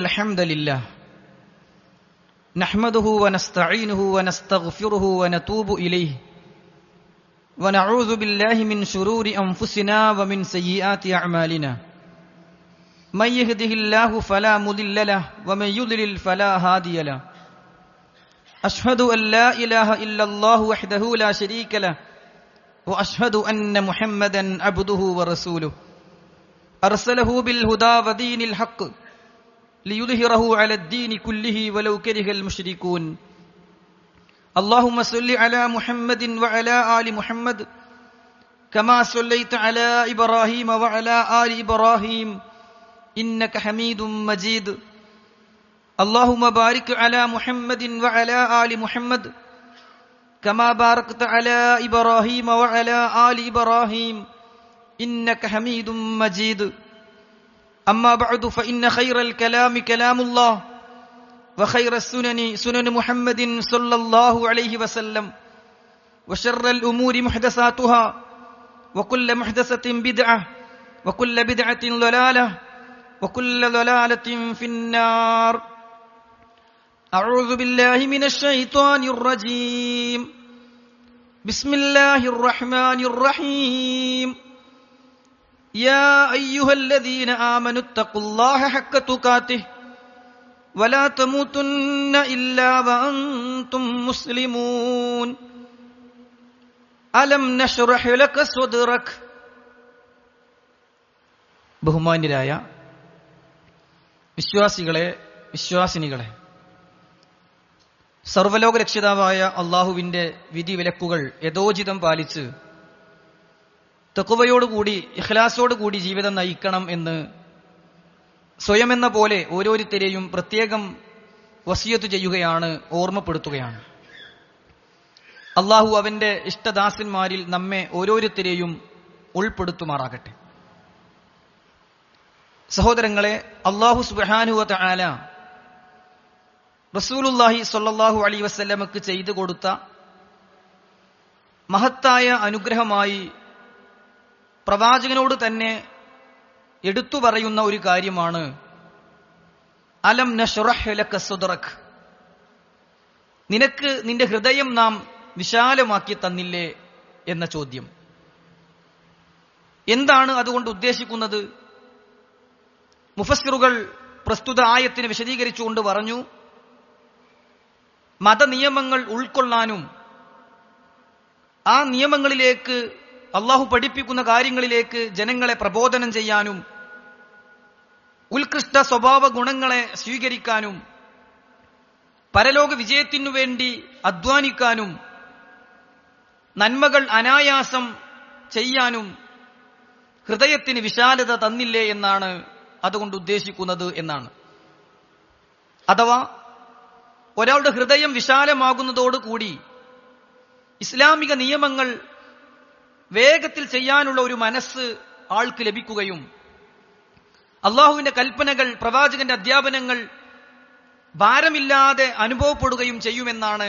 الحمد لله نحمده ونستعينه ونستغفره ونتوب إليه ونعوذ بالله من شرور أنفسنا ومن سيئات أعمالنا من يهده الله فلا مضل له ومن يضلل فلا هادي له أشهد أن لا إله إلا الله وحده لا شريك له وأشهد أن محمدا عبده ورسوله أرسله بالهدى ودين الحق ليظهره على الدين كله ولو كره المشركون اللهم صل على محمد وعلى آل محمد كما صليت على إبراهيم وعلى آل إبراهيم إنك حميد مجيد اللهم بارك على محمد وعلى آل محمد كما باركت على إبراهيم وعلى آل إبراهيم إنك حميد مجيد أما بعد فإن خير الكلام كلام الله وخير السنن سنن محمد صلى الله عليه وسلم وشر الأمور محدثاتها وكل محدثة بدعة وكل بدعة ضلالة وكل ضلالة في النار أعوذ بالله من الشيطان الرجيم بسم الله الرحمن الرحيم يا أيها الذين آمنوا اتقوا الله حق تقاته ولا تموتن إلا وأنتم مسلمون ألم نشرح لك صدرك ബഹുമാന്യരായ വിശ്വാസികളെ വിശ്വാസിനികളെ, സർവ്വലോക രക്ഷിതാവായ അള്ളാഹുവിന്റെ വിധിവിലക്കുകൾ യഥോചിതം പാലിച്ച് തഖ്വയോടുകൂടി ഇഖ്ലാസോടുകൂടി ജീവിതം നയിക്കണം എന്ന് സ്വയമെന്ന പോലെ ഓരോരുത്തരെയും പ്രത്യേകം വസിയത്ത് ചെയ്യുകയാണ്, ഓർമ്മപ്പെടുത്തുകയാണ്. അള്ളാഹു അവന്റെ ഇഷ്ടദാസന്മാരിൽ നമ്മെ ഓരോരുത്തരെയും ഉൾപ്പെടുത്തുമാറാകട്ടെ. സഹോദരങ്ങളെ, അള്ളാഹു സുബ്ഹാനഹു വ തആല റസൂലുള്ളാഹി സ്വല്ലല്ലാഹു അലൈഹി വസല്ലമക്ക് ചെയ്തു കൊടുത്ത മഹത്തായ അനുഗ്രഹമായി പ്രവാചകനോട് തന്നെ എടുത്തു പറയുന്ന ഒരു കാര്യമാണ് അലം നശ്റഹ് ലക സദ്റക്, നിനക്ക് നിന്റെ ഹൃദയം നാം വിശാലമാക്കി തന്നില്ലേ എന്ന ചോദ്യം. എന്താണ് അതുകൊണ്ട് ഉദ്ദേശിക്കുന്നത്? മുഫസ്സിറുകൾ പ്രസ്തുത ആയത്തിനെ വിശദീകരിച്ചുകൊണ്ട് പറഞ്ഞു, മതനിയമങ്ങൾ ഉൾക്കൊള്ളാനും ആ നിയമങ്ങളിലേക്ക് അള്ളാഹു പഠിപ്പിക്കുന്ന കാര്യങ്ങളിലേക്ക് ജനങ്ങളെ പ്രബോധനം ചെയ്യാനും ഉത്കൃഷ്ട സ്വഭാവ ഗുണങ്ങളെ സ്വീകരിക്കാനും പരലോക വിജയത്തിനു വേണ്ടി അധ്വാനിക്കാനും നന്മകൾ അനായാസം ചെയ്യാനും ഹൃദയത്തിന് വിശാലത തന്നില്ലേ എന്നാണ് അതുകൊണ്ട് ഉദ്ദേശിക്കുന്നത് എന്നാണ്. അഥവാ ഒരാളുടെ ഹൃദയം വിശാലമാകുന്നതോടുകൂടി ഇസ്ലാമിക നിയമങ്ങൾ വേഗത്തിൽ ചെയ്യാനുള്ള ഒരു മനസ്സ് ആൾക്ക് ലഭിക്കുകയും അള്ളാഹുവിന്റെ കൽപ്പനകൾ, പ്രവാചകന്റെ അധ്യാപനങ്ങൾ ഭാരമില്ലാതെ അനുഭവപ്പെടുകയും ചെയ്യുമെന്നാണ്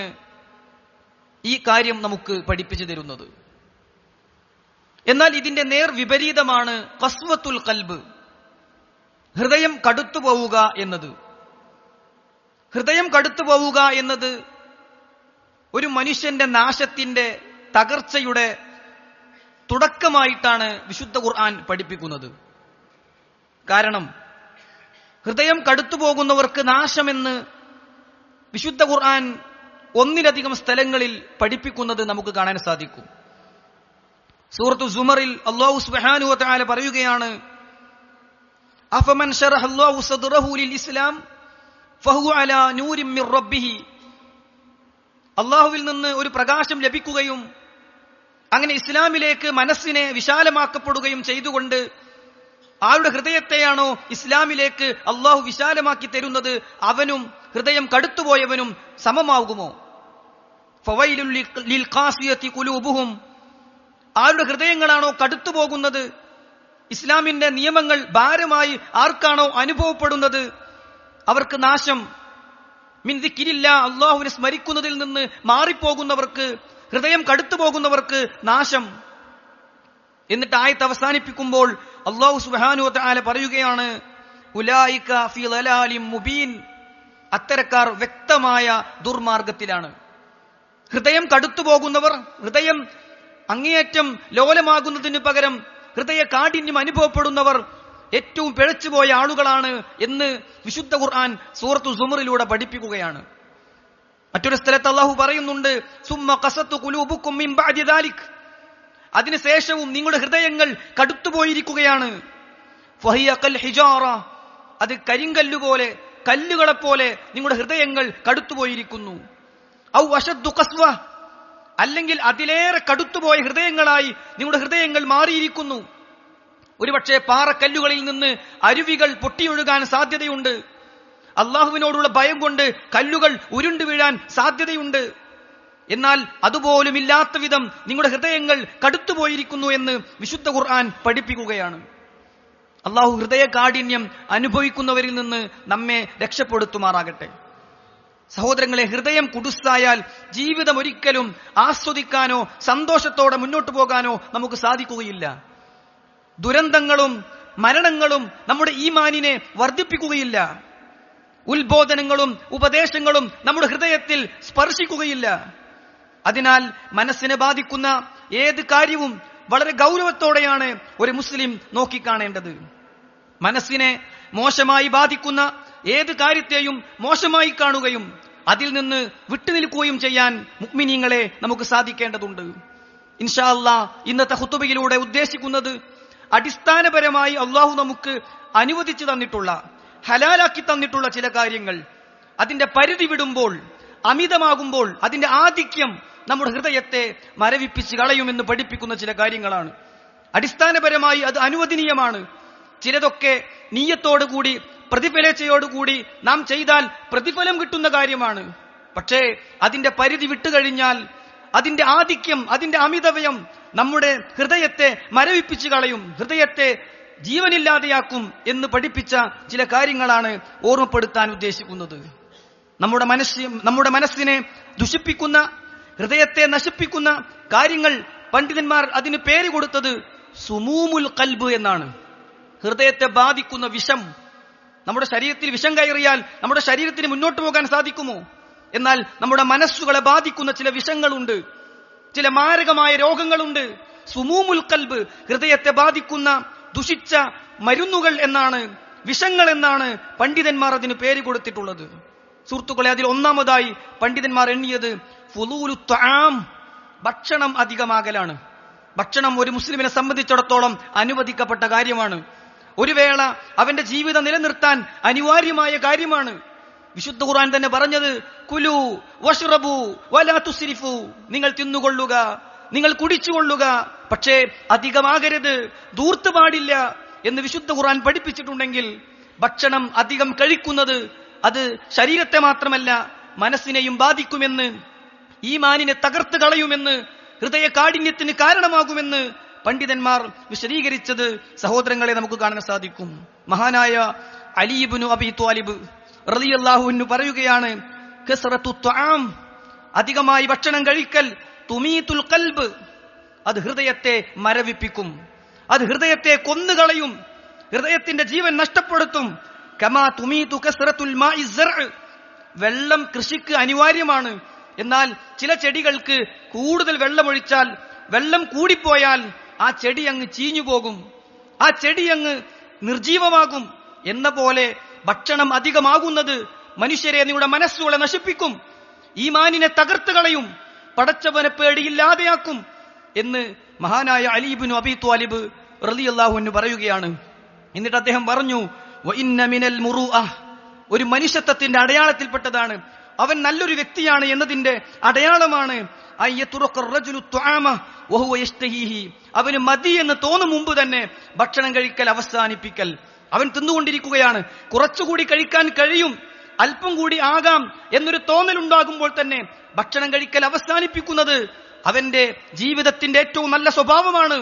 ഈ കാര്യം നമുക്ക് പഠിപ്പിച്ചു തരുന്നത്. എന്നാൽ ഇതിന്റെ നേർ വിപരീതമാണ് ഖസ്വത്തുൽ ഖൽബ്, ഹൃദയം കടുത്തുപോവുക എന്നത്. ഹൃദയം കടുത്തുപോവുക എന്നത് ഒരു മനുഷ്യന്റെ നാശത്തിന്റെ, തകർച്ചയുടെ തുടക്കമായിട്ടാണ് വിശുദ്ധ ഖുർആൻ പഠിപ്പിക്കുന്നത്. കാരണം ഹൃദയം കടുത്തുപോകുന്നവർക്ക് നാശമെന്ന് വിശുദ്ധ ഖുർആൻ ഒന്നിലധികം സ്ഥലങ്ങളിൽ പഠിപ്പിക്കുന്നത് നമുക്ക് കാണാൻ സാധിക്കും. സൂറത്തു സുമറിൽ അല്ലാഹു സുബ്ഹാനഹു വ തആല പറയുകയാണ്, അഫമൻ ശറഹ അല്ലാഹു സദ്റഹു ലിൽ ഇസ്ലാം ഫഹുവ അലാ നൂരിൻ മിർ റബ്ബിഹി, അല്ലാഹുവിൽ നിന്ന് ഒരു പ്രകാശം ലഭിക്കുകയും അങ്ങനെ ഇസ്ലാമിലേക്ക് മനസ്സിനെ വിശാലമാക്കപ്പെടുകയും ചെയ്തുകൊണ്ട് ആരുടെ ഹൃദയത്തെയാണോ ഇസ്ലാമിലേക്ക് അള്ളാഹു വിശാലമാക്കി തരുന്നത് അവനും ഹൃദയം കടുത്തുപോയവനും സമമാകുമോ? ഫവൈലുൽ ലിൽ ഖാസിയത്തി ഖുലൂബുഹും, ആരുടെ ഹൃദയങ്ങളാണോ കടുത്തുപോകുന്നത്, ഇസ്ലാമിന്റെ നിയമങ്ങൾ ഭാരമായി ആർക്കാണോ അനുഭവപ്പെടുന്നത് അവർക്ക് നാശം. മിൻ ദിക്രില്ലാ, അള്ളാഹുവിനെ സ്മരിക്കുന്നതിൽ നിന്ന് മാറിപ്പോകുന്നവർക്ക്, ഹൃദയം കടുത്തുപോകുന്നവർക്ക് നാശം. എന്നിട്ട് ആയത്ത് അവസാനിപ്പിക്കുമ്പോൾ അല്ലാഹു സുബ്ഹാനഹു വ തആല പറയുകയാണ്, ഉലൈക ഫീ ളലാലിൻ മുബീൻ, അത്തരക്കാർ വ്യക്തമായ ദുർമാർഗത്തിലാണ്. ഹൃദയം കടുത്തുപോകുന്നവർ, ഹൃദയം അങ്ങേയറ്റം ലോലമാകുന്നതിന് പകരം ഹൃദയ കാഠിന്യം അനുഭവപ്പെടുന്നവർ ഏറ്റവും പിഴച്ചുപോയ ആളുകളാണ് എന്ന് വിശുദ്ധ ഖുർആൻ സൂറത്തു സുമറിലൂടെ പഠിപ്പിക്കുകയാണ്. മറ്റൊരു സ്ഥലത്ത് അല്ലാഹു പറയുന്നുണ്ട്, സുമ്മ ഖസത്തു ഖുലൂബുക്കും മിൻ ബഅദി ദാലിക്, അതിനുശേഷവും നിങ്ങളുടെ ഹൃദയങ്ങൾ കടുത്തുപോയിരിക്കുകയാണ്. ഫഹിയ കൽ ഹിജാറ, അത് കരിങ്കല്ലുപോലെ, കല്ലുകളെപ്പോലെ നിങ്ങളുടെ ഹൃദയങ്ങൾ കടുത്തുപോയിരിക്കുന്നു. ഔ അശദ്ദു ഖസ്വ, അല്ലെങ്കിൽ അതിലേറെ കടുത്തുപോയ ഹൃദയങ്ങളായി നിങ്ങളുടെ ഹൃദയങ്ങൾ മാറിയിരിക്കുന്നു. ഒരുപക്ഷെ പാറക്കല്ലുകളിൽ നിന്ന് അരുവികൾ പൊട്ടിയൊഴുകാൻ സാധ്യതയുണ്ട്. അള്ളാഹുവിനോടുള്ള ഭയം കൊണ്ട് കല്ലുകൾ ഉരുണ്ടു വീഴാൻ സാധ്യതയുണ്ട്. എന്നാൽ അതുപോലും ഇല്ലാത്ത വിധം നിങ്ങളുടെ ഹൃദയങ്ങൾ കടുത്തുപോയിരിക്കുന്നു എന്ന് വിശുദ്ധ ഖുർആൻ പഠിപ്പിക്കുകയാണ്. അള്ളാഹു ഹൃദയ കാഠിന്യം അനുഭവിക്കുന്നവരിൽ നിന്ന് നമ്മെ രക്ഷപ്പെടുത്തുമാറാകട്ടെ. സഹോദരങ്ങളെ, ഹൃദയം കുടുസായാൽ ജീവിതം ഒരിക്കലും ആസ്വദിക്കാനോ സന്തോഷത്തോടെ മുന്നോട്ടു പോകാനോ നമുക്ക് സാധിക്കുകയില്ല. ദുരന്തങ്ങളും മരണങ്ങളും നമ്മുടെ ഈമാനിനെ വർദ്ധിപ്പിക്കുകയില്ല. ഉത്ബോധനങ്ങളും ഉപദേശങ്ങളും നമ്മുടെ ഹൃദയത്തിൽ സ്പർശിക്കുകയില്ല. അതിനാൽ മനസ്സിനെ ബാധിക്കുന്ന ഏത് കാര്യവും വളരെ ഗൗരവത്തോടെയാണ് ഒരു മുസ്ലിം നോക്കിക്കാണേണ്ടത്. മനസ്സിനെ മോശമായി ബാധിക്കുന്ന ഏത് കാര്യത്തെയും മോശമായി കാണുകയും അതിൽ നിന്ന് വിട്ടുനിൽക്കുകയും ചെയ്യാൻ മുഅ്മിനീങ്ങളെ നമുക്ക് സാധിക്കേണ്ടതുണ്ട്. ഇൻഷാ അല്ലാഹ് ഇന്നത്തെ ഖുതുബയിലൂടെ ഉദ്ദേശിക്കുന്നത് അടിസ്ഥാനപരമായി അള്ളാഹു നമുക്ക് അനുവദിച്ചു തന്നിട്ടുള്ള, ഹലാലാക്കി തന്നിട്ടുള്ള ചില കാര്യങ്ങൾ അതിന്റെ പരിധി വിടുമ്പോൾ, അമിതമാകുമ്പോൾ അതിന്റെ ആധിക്യം നമ്മുടെ ഹൃദയത്തെ മരവിപ്പിച്ച് കളയുമെന്ന് പഠിപ്പിക്കുന്ന ചില കാര്യങ്ങളാണ്. അടിസ്ഥാനപരമായി അത് അനുവദനീയമാണ്. ചിലതൊക്കെ നീയത്തോടുകൂടി, പ്രതിഫലേച്ഛയോടുകൂടി നാം ചെയ്താൽ പ്രതിഫലം കിട്ടുന്ന കാര്യമാണ്. പക്ഷേ അതിന്റെ പരിധി വിട്ടുകഴിഞ്ഞാൽ അതിന്റെ ആധിക്യം, അതിന്റെ അമിതവ്യം നമ്മുടെ ഹൃദയത്തെ മരവിപ്പിച്ചു കളയും, ഹൃദയത്തെ ജീവനില്ലാതെയാക്കും എന്ന് പഠിപ്പിച്ച ചില കാര്യങ്ങളാണ് ഓർമ്മപ്പെടുത്താൻ ഉദ്ദേശിക്കുന്നത്. നമ്മുടെ മനസ്സിനെ ദുഷിപ്പിക്കുന്ന, ഹൃദയത്തെ നശിപ്പിക്കുന്ന കാര്യങ്ങൾ പണ്ഡിതന്മാർ അതിന് പേര് കൊടുത്തത് സുമൂമുൽ ഖൽബ് എന്നാണ്. ഹൃദയത്തെ ബാധിക്കുന്ന വിഷം. നമ്മുടെ ശരീരത്തിൽ വിഷം കയറിയാൽ നമ്മുടെ ശരീരത്തിന് മുന്നോട്ട് പോകാൻ സാധിക്കുമോ? എന്നാൽ നമ്മുടെ മനസ്സുകളെ ബാധിക്കുന്ന ചില വിഷങ്ങളുണ്ട്, ചില മാരകമായ രോഗങ്ങളുണ്ട്. സുമൂമുൽ ഖൽബ്, ഹൃദയത്തെ ബാധിക്കുന്ന ദുഷിച്ച മരുന്നുകൾ എന്നാണ്, വിഷങ്ങൾ എന്നാണ് പണ്ഡിതന്മാർ അതിന് പേര് കൊടുത്തിട്ടുള്ളത്. സുഹൃത്തുക്കളെ, അതിൽ ഒന്നാമതായി പണ്ഡിതന്മാർ എണ്ണിയത് ഫുളൂലു ത്വആം, ഭക്ഷണം അധികമാകലാണ്. ഭക്ഷണം ഒരു മുസ്ലിമിനെ സംബന്ധിച്ചിടത്തോളം അനുവദിക്കപ്പെട്ട കാര്യമാണ്. ഒരു വേള അവന്റെ ജീവിതം നിലനിർത്താൻ അനിവാര്യമായ കാര്യമാണ്. വിശുദ്ധ ഖുർആൻ തന്നെ പറഞ്ഞത് കുലു വഷ്റബു വലാ തുസ്രിഫു, നിങ്ങൾ തിന്നുകൊള്ളുക, നിങ്ങൾ കുടിച്ചുകൊള്ളുക, പക്ഷേ അധികമാകരുത്, ദൂർത്ത് പാടില്ല എന്ന് വിശുദ്ധ ഖുർആൻ പഠിപ്പിച്ചിട്ടുണ്ടെങ്കിൽ ഭക്ഷണം അധികം കഴിക്കുന്നത് അത് ശരീരത്തെ മാത്രമല്ല മനസ്സിനെയും ബാധിക്കുമെന്ന്, ഈമാനിനെ തകർത്ത് കളയുമെന്ന്, ഹൃദയ കാഠിന്യത്തിന് കാരണമാകുമെന്ന് പണ്ഡിതന്മാർ വിശദീകരിച്ചത് സഹോദരങ്ങളെ നമുക്ക് കാണാൻ സാധിക്കും. മഹാനായ അലി ഇബ്നു അബീ ത്വാലിബ് റളിയല്ലാഹു അൻഹു പറയുകയാണ്, കസ്റത്തു ത്വആം, അധികമായി ഭക്ഷണം കഴിക്കൽ, തുമീതുൽ ഖൽബ്, അത് ഹൃദയത്തെ മരവിപ്പിക്കും, അത് ഹൃദയത്തെ കൊന്നുകളയും, ഹൃദയത്തിന്റെ ജീവൻ നഷ്ടപ്പെടുത്തും. കമാ തുമീതു കസ്റത്തുൽ മാഇ സർഅ്, വെള്ളം കൃഷിക്ക് അനിവാര്യമാണ്. എന്നാൽ ചില ചെടികൾക്ക് കൂടുതൽ വെള്ളമൊഴിച്ചാൽ, വെള്ളം കൂടിപ്പോയാൽ ആ ചെടി അങ്ങ് ചീഞ്ഞു പോകും, ആ ചെടി അങ്ങ് നിർജീവമാകും. എന്ന പോലെ ഭക്ഷണം അധികമാകുന്നത് മനുഷ്യരെ, നിങ്ങളുടെ മനസ്സുകളെ നശിപ്പിക്കും, ഈമാനിനെ തകർത്ത് കളയും, പടച്ചവനെ പേടിയില്ലാതെയാക്കും എന്ന് മഹാനായ അലി ഇബ്നു അബീ ത്വാലിബ് റളിയല്ലാഹു അൻഹു പറയുകയാണ്. എന്നിട്ട് അദ്ദേഹം പറഞ്ഞു, വഇന്ന മിനൽ മുറൂഅ, ഒരു മനുഷ്യത്വത്തിന്റെ അടയാളത്തിൽപ്പെട്ടതാണ്, അവൻ നല്ലൊരു വ്യക്തിയാണ് എന്നതിന്റെ അടയാളമാണ് അവന് മതി എന്ന് തോന്നും മുമ്പ് തന്നെ ഭക്ഷണം കഴിക്കൽ അവസാനിപ്പിക്കൽ. അവൻ തിന്നുകൊണ്ടിരിക്കുകയാണ്, കുറച്ചുകൂടി കഴിക്കാൻ കഴിയും, അല്പം കൂടി ആകാം എന്നൊരു തോന്നലുണ്ടാകുമ്പോൾ തന്നെ ഭക്ഷണം കഴിക്കൽ അവസാനിപ്പിക്കുന്നത് അവന്റെ ജീവിതത്തിന്റെ ഏറ്റവും നല്ല സ്വഭാവമാണ്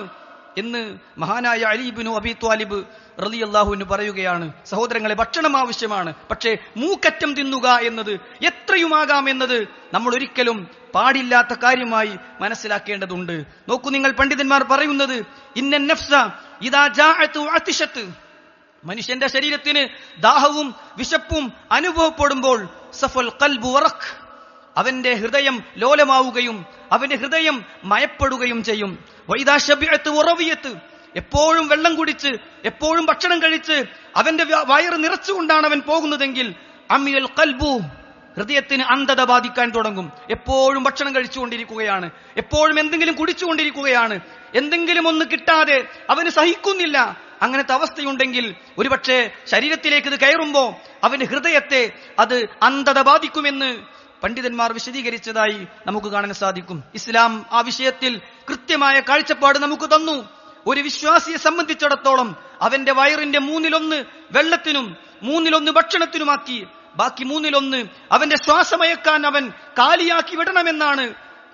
എന്ന് മഹാനായ അലി ഇബ്നു അബീ ത്വാലിബ് റളിയല്ലാഹു അൻഹു പറയുകയാണ്. സഹോദരങ്ങളെ, ഭക്ഷണം ആവശ്യമാണ്, പക്ഷേ മൂക്കറ്റം തിന്നുക എന്നത്, എത്രയുമാകാം എന്നത് നമ്മൾ ഒരിക്കലും പാടില്ലാത്ത കാര്യമായി മനസ്സിലാക്കേണ്ടതുണ്ട്. നോക്കൂ, നിങ്ങൾ പണ്ഡിതന്മാർ പറയുന്നത്, ഇന്ന നഫ്സ ഇദാ ജാഅതു അതിശത്, മനുഷ്യന്റെ ശരീരത്തിന് ദാഹവും വിശപ്പും അനുഭവപ്പെടുമ്പോൾ സഫൽ ഖൽബു വറഖ്, അവന്റെ ഹൃദയം ലോലമാവുകയും അവന്റെ ഹൃദയം മയപ്പെടുകയും ചെയ്യും. വൈദാ ശബിഅത്ത് വറവിയത്ത്, എപ്പോഴും വെള്ളം കുടിച്ച് എപ്പോഴും ഭക്ഷണം കഴിച്ച് അവന്റെ വയറ് നിറച്ചുകൊണ്ടാണ് അവൻ പോകുന്നതെങ്കിൽ അമിയൽ ഖൽബു, ഹൃദയത്തിന് അന്ധത ബാധിക്കാൻ തുടങ്ങും. എപ്പോഴും ഭക്ഷണം കഴിച്ചുകൊണ്ടിരിക്കുകയാണ്, എപ്പോഴും എന്തെങ്കിലും കുടിച്ചുകൊണ്ടിരിക്കുകയാണ്, എന്തെങ്കിലും ഒന്ന് കിട്ടാതെ അവന് സഹിക്കുന്നില്ല. അങ്ങനത്തെ അവസ്ഥയുണ്ടെങ്കിൽ ഒരുപക്ഷെ ശരീരത്തിലേക്ക് ഇത് കയറുമ്പോ അവന്റെ ഹൃദയത്തെ അത് അന്ധത ബാധിക്കുമെന്ന് പണ്ഡിതന്മാർ വിശദീകരിച്ചതായി നമുക്ക് കാണാൻ സാധിക്കും. ഇസ്ലാം ആ വിഷയത്തിൽ കൃത്യമായ കാഴ്ചപ്പാട് നമുക്ക് തന്നു. ഒരു വിശ്വാസിയെ സംബന്ധിച്ചിടത്തോളം അവന്റെ വയറിന്റെ 1/3 വെള്ളത്തിനും 1/3 ഭക്ഷണത്തിനുമാക്കി ബാക്കി 1/3 അവന്റെ ശ്വാസമയക്കാൻ അവൻ കാലിയാക്കി വിടണമെന്നാണ്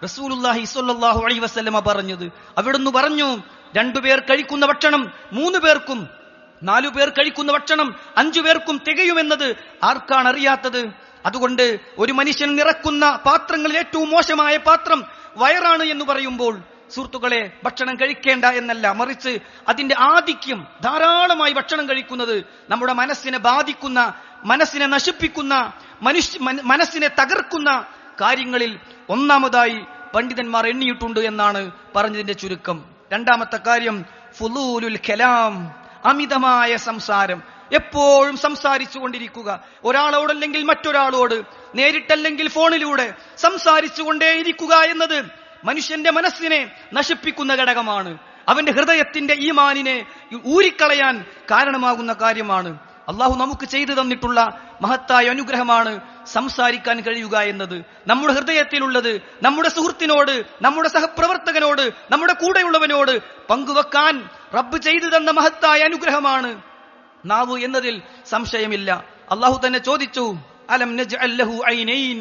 റസൂലുള്ളാഹി സ്വല്ലല്ലാഹു അലൈഹി വസല്ലമ പറഞ്ഞത്. അവിടുന്ന് പറഞ്ഞു, 2 പേർ കഴിക്കുന്ന ഭക്ഷണം 3 പേർക്കും, 4 പേർ കഴിക്കുന്ന ഭക്ഷണം 5 പേർക്കും തികയുമെന്നത് ആർക്കാണ് അറിയാത്തത്? അതുകൊണ്ട് ഒരു മനുഷ്യൻ നിറക്കുന്ന പാത്രങ്ങളിൽ ഏറ്റവും മോശമായ പാത്രം വയറാണ് എന്ന് പറയുമ്പോൾ സുഹൃത്തുക്കളെ, ഭക്ഷണം കഴിക്കേണ്ട എന്നല്ല, മറിച്ച് അതിന്റെ ആധിക്യം, ധാരാളമായി ഭക്ഷണം കഴിക്കുന്നത് നമ്മുടെ മനസ്സിനെ ബാധിക്കുന്ന, മനസ്സിനെ നശിപ്പിക്കുന്ന, മനസ്സിനെ തകർക്കുന്ന കാര്യങ്ങളിൽ ഒന്നാമതായി പണ്ഡിതന്മാർ എണ്ണിയിട്ടുണ്ട് എന്നാണ് പറഞ്ഞതിന്റെ ചുരുക്കം. രണ്ടാമത്തെ കാര്യം ഫുളൂലുൽ കലാം, അമിതമായ സംസാരം. എപ്പോഴും സംസാരിച്ചു കൊണ്ടിരിക്കുക, ഒരാളോടല്ലെങ്കിൽ മറ്റൊരാളോട്, നേരിട്ടല്ലെങ്കിൽ ഫോണിലൂടെ സംസാരിച്ചു കൊണ്ടേയിരിക്കുക എന്നത് മനുഷ്യന്റെ മനസ്സിനെ നശിപ്പിക്കുന്ന ഘടകമാണ്. അവന്റെ ഹൃദയത്തിന്റെ ഈമാനിനെ ഊരിക്കളയാൻ കാരണമാകുന്ന കാര്യമാണ്. അള്ളാഹു നമുക്ക് ചെയ്തു തന്നിട്ടുള്ള മഹത്തായ അനുഗ്രഹമാണ് സംസാരിക്കാൻ കഴിയുക എന്നത്. നമ്മുടെ ഹൃദയത്തിലുള്ളത് നമ്മുടെ സുഹൃത്തിനോട്, നമ്മുടെ സഹപ്രവർത്തകനോട്, നമ്മുടെ കൂടെയുള്ളവനോട് പങ്കുവെക്കാൻ റബ്ബ് ചെയ്തു തന്ന മഹത്തായ അനുഗ്രഹമാണ് നാവ് എന്നതിൽ സംശയമില്ല. അള്ളാഹു തന്നെ ചോദിച്ചു, അലം നജ്അൽ ലഹു ഐനൈൻ,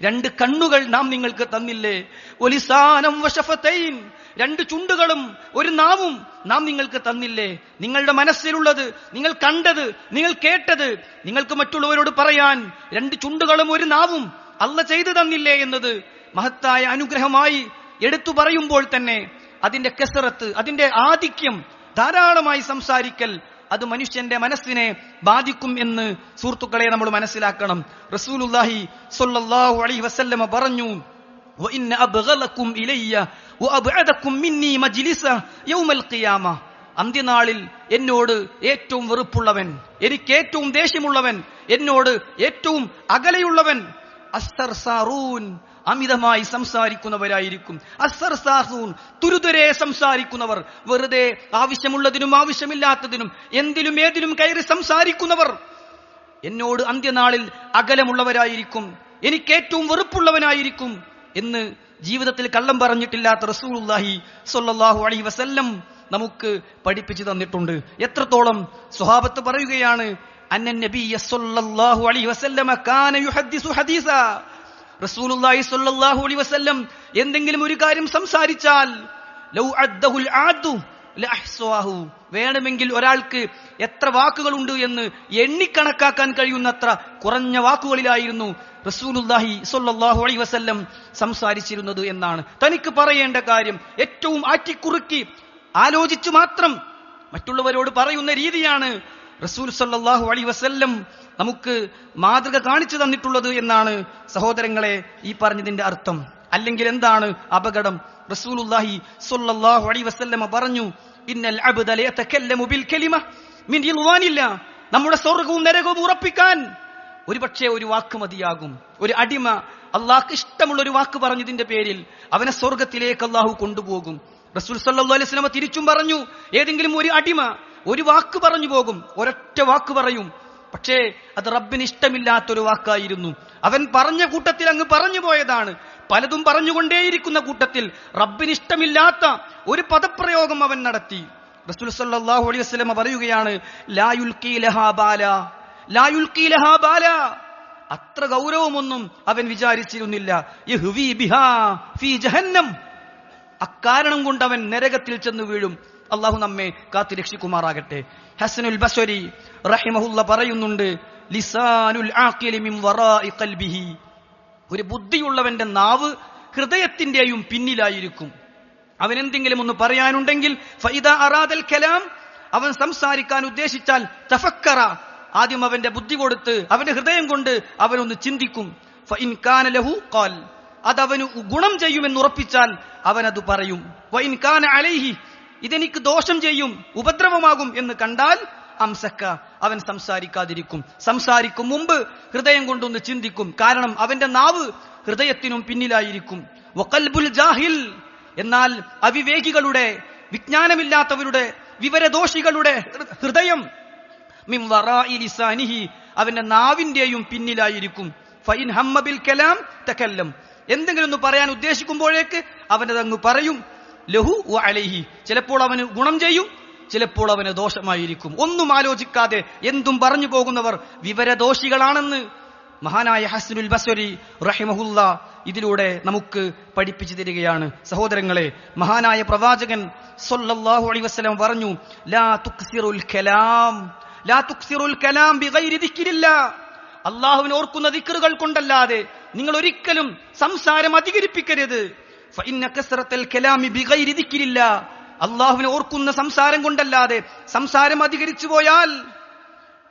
2 കണ്ണുകൾ നാം നിങ്ങൾക്ക് തന്നില്ലേ? വലിസാനം വശഫതൈൻ, 2 ചുണ്ടുകളും 1 നാവും നാം നിങ്ങൾക്ക് തന്നില്ലേ? നിങ്ങളുടെ മനസ്സിലുള്ളത്, നിങ്ങൾ കണ്ടത്, നിങ്ങൾ കേട്ടത് നിങ്ങൾക്ക് മറ്റുള്ളവരോട് പറയാൻ 2 ചുണ്ടുകളും 1 നാവും അല്ല ചെയ്തു തന്നില്ലേ എന്നത് മഹത്തായ അനുഗ്രഹമായി എടുത്തു പറയുമ്പോൾ തന്നെ അതിന്റെ കസറത്ത്, അതിന്റെ ആധിക്യം, ധാരാളമായി സംസാരിക്കൽ അത് മനുഷ്യന്റെ മനസ്സിനെ ബാധിക്കും എന്ന് സുഹൃത്തുക്കളെ നമ്മൾ മനസ്സിലാക്കണം. റസൂലുള്ളാഹി സ്വല്ലല്ലാഹു അലൈഹി വസല്ലമ പറഞ്ഞു, വഇന്ന അബ്ഗലകും ഇലയ്യ വഅബ്അദകും മിന്നി മജ്ലിസ യൗമൽ ഖിയാമ, അന്ത്യനാളിൽ എന്നോട് ഏറ്റവും വെറുപ്പുള്ളവൻ, എനിക്ക് ഏറ്റവും ദേഷ്യമുള്ളവൻ, എന്നോട് ഏറ്റവും അകലെയുള്ളവൻ അസ്സർസാറൂൻ, അമിതമായി സംസാരിക്കുന്നവരായിരിക്കും. അസ്സർസാറൂൻ, തുരുതുരെ സംസാരിക്കുന്നവർ, വെറുതെ ആവശ്യമുള്ളതിനും ആവശ്യമില്ലാത്തതിനും എന്തിലും ഏതിലും കയറി സംസാരിക്കുന്നവർ എന്നോട് അന്ത്യനാളിൽ അകലമുള്ളവരായിരിക്കും, എനിക്ക് ഏറ്റവും വെറുപ്പുള്ളവനായിരിക്കും എന്ന് ജീവിതത്തിൽ കള്ളം പറഞ്ഞിട്ടില്ലാത്ത റസൂലുള്ളാഹി സ്വല്ലല്ലാഹു അലൈഹി വസല്ലം നമുക്ക് പഠിപ്പിച്ചു തന്നിട്ടുണ്ട്. എത്രത്തോളം സ്വഹാബത്ത് പറയുകയാണ്, അന്നൻ നബിയ്യ സ്വല്ലല്ലാഹു അലൈഹി വസല്ലമ കാന യുഹദ്ദിസു ഹദീസ, റസൂലുള്ളാഹി സ്വല്ലല്ലാഹു അലൈഹി വസല്ലം എന്തെങ്കിലും ഒരു കാര്യം സംസാരിച്ചാൽ ലൗ അദ്ദഹുൽ ആദു ലഅഹ്സാഹു, വേണമെങ്കിൽ ഒരാൾക്ക് എത്ര വാക്കുകളുണ്ട് എന്ന് എണ്ണിക്കണക്കാക്കാൻ കഴിയുന്നത്ര കുറഞ്ഞ വാക്കുകളിലായിരുന്നു റസൂലുള്ളാഹി സ്വല്ലല്ലാഹു അലൈഹി വസല്ലം സംസാരിച്ചിരുന്നത് എന്നാണ്. തനിക്ക് പറയേണ്ട കാര്യം ഏറ്റവും ആറ്റിക്കുറുക്കി ആലോചിച്ചു മാത്രം മറ്റുള്ളവരോട് പറയുന്ന രീതിയാണ് റസൂൽ സ്വല്ലല്ലാഹു അലൈഹി വസല്ലം നമുക്ക് മാതൃക കാണിച്ചു തന്നിട്ടുള്ളത് എന്നാണ് സഹോദരങ്ങളെ ഈ പറഞ്ഞതിന്റെ അർത്ഥം. അല്ലെങ്കിൽ എന്താണ് അപകടം? റസൂലുള്ളാഹി സ്വല്ലല്ലാഹു അലൈഹി വസല്ലം പറഞ്ഞു, ഇന്നൽ അബ്ദ ലയതകല്ലമു ബിൽ കലിമ മിൻ റിദ്വാനില്ലാ, നമ്മുടെ സ്വർഗ്ഗവും നരകവും ഉറപ്പിക്കാൻ ഒരുപക്ഷെ 1 വാക്ക് മതിയാകും. ഒരു അടിമ അള്ളാഹ്ക്ക് ഇഷ്ടമുള്ള ഒരു വാക്ക് പറഞ്ഞതിന്റെ പേരിൽ അവനെ സ്വർഗത്തിലേക്ക് അള്ളാഹു കൊണ്ടുപോകും. റസൂൽ സല്ലല്ലാഹു അലൈഹി വസല്ലം തിരിച്ചും പറഞ്ഞു, ഏതെങ്കിലും ഒരു അടിമ 1 വാക്ക് പറഞ്ഞു പോകും, ഒരൊറ്റ വാക്ക് പറയും, പക്ഷേ അത് റബ്ബിന് ഇഷ്ടമില്ലാത്തൊരു വാക്കായിരുന്നു. അവൻ പറഞ്ഞ കൂട്ടത്തിൽ അങ്ങ് പറഞ്ഞു പോയതാണ്. പലതും പറഞ്ഞുകൊണ്ടേയിരിക്കുന്ന കൂട്ടത്തിൽ റബ്ബിന് ഇഷ്ടമില്ലാത്ത ഒരു പദപ്രയോഗം അവൻ നടത്തി. റസൂൽ സല്ലല്ലാഹു അലൈഹി വസല്ലം പറയുകയാണ്, ലാ യുൽഖി ലഹാ ബാല, ലാ യുൽഖി ലഹാ ബാല, അത്ര ഗൗരവമൊന്നും അവൻ വിചാരിച്ചിരുന്നില്ല. യഹ്വി ബിഹാ ഫീ ജഹന്നം, അക്കാരണം കൊണ്ട് അവൻ നരകത്തിൽ ചെന്ന് വീഴും. അള്ളാഹു നമ്മെ കാത്തു രക്ഷിക്കുമാറാകട്ടെ. ഹസനുൽ ബസ്വരി റഹിമഹുല്ല പറയുന്നുണ്ട്, ലിസാനുൽ ആഖിലി മിൻ വറാഇ ഖൽബിഹി, ഒരു ബുദ്ധിയുള്ളവന്റെ നാവ് ഹൃദയത്തിന്റെയും പിന്നിലായിരിക്കും. അവൻ എന്തെങ്കിലും ഒന്ന് പറയാനുണ്ടെങ്കിൽ ഫഇദാ അറാദൽ കലാം, അവൻ സംസാരിക്കാൻ ഉദ്ദേശിച്ചാൽ തഫക്കറ, ആദ്യം അവന്റെ ബുദ്ധി കൊടുത്ത് അവന്റെ ഹൃദയം കൊണ്ട് അവനൊന്ന് ചിന്തിക്കും. ഫഇൻ കാന ലഹു ഖാൽ, അതവന് ഗുണം ചെയ്യുമെന്ന് ഉറപ്പിച്ചാൽ അവനത് പറയും. വഇൻ കാന അലൈഹി, ഇതെനിക്ക് ദോഷം ചെയ്യും, ഉപദ്രവമാകും എന്ന് കണ്ടാൽ അംസക്ക, അവൻ സംസാരിക്കാതിരിക്കും. സംസാരിക്കും മുമ്പ് ഹൃദയം കൊണ്ടൊന്ന് ചിന്തിക്കും. കാരണം അവന്റെ നാവ് ഹൃദയത്തിനും പിന്നിലായിരിക്കും. വഖൽബുൽ ജാഹിൽ, എന്നാൽ അവിവേകികളുടെ, വിജ്ഞാനമില്ലാത്തവരുടെ, വിവരദോഷികളുടെ ഹൃദയം മിൻ വറാഇ ലിസാനിഹി, അവന്റെ നാവിന്റെയും പിന്നിലായിരിക്കും. ഫഇൻ ഹമ്മ ബിൽ കലാം തകല്ലം, എന്തെങ്കിലും ഒന്ന് പറയാൻ ഉദ്ദേശിക്കുമ്പോഴേക്ക് അവനതങ്ങ് പറയും. ലഹു വ അലൈഹി, ചിലപ്പോൾ അവന് ഗുണം ചെയ്യും, ചിലപ്പോൾ അവന് ദോഷമായിരിക്കും. ഒന്നും ആലോചിക്കാതെ എന്തും പറഞ്ഞു പോകുന്നവർ വിവരദോഷികളാണെന്ന് മഹാനായ ഹസ്നുൽ ബസ്വരി റഹിമഹുല്ല ഇതിലൂടെ നമുക്ക് പഠിപ്പിച്ചു തരികയാണ്. സഹോദരങ്ങളെ, മഹാനായ പ്രവാചകൻ സല്ലല്ലാഹു അലൈഹി വസല്ലം പറഞ്ഞു, ലാ തുക്സിറുൽ കലാം, ലാ തുക്സിറുൽ കലാം ബിഗൈരി ദിക്രില്ലാ, അല്ലാഹുവിനെ ഓർക്കുന്ന ദിക്റുകൾ കൊണ്ടല്ലാതെ നിങ്ങൾ ഒരിക്കലും സംസാരം അധികരിപ്പിക്കരുത്. ഫഇന്ന കസ്റത്തൽ കലാമി ബിഗൈരി ദിക്രില്ലാ, അല്ലാഹുവിനെ ഓർക്കുന്ന സംസാരം കൊണ്ടല്ലാതെ സംസാരം അധികരിച്ചു പോയാൽ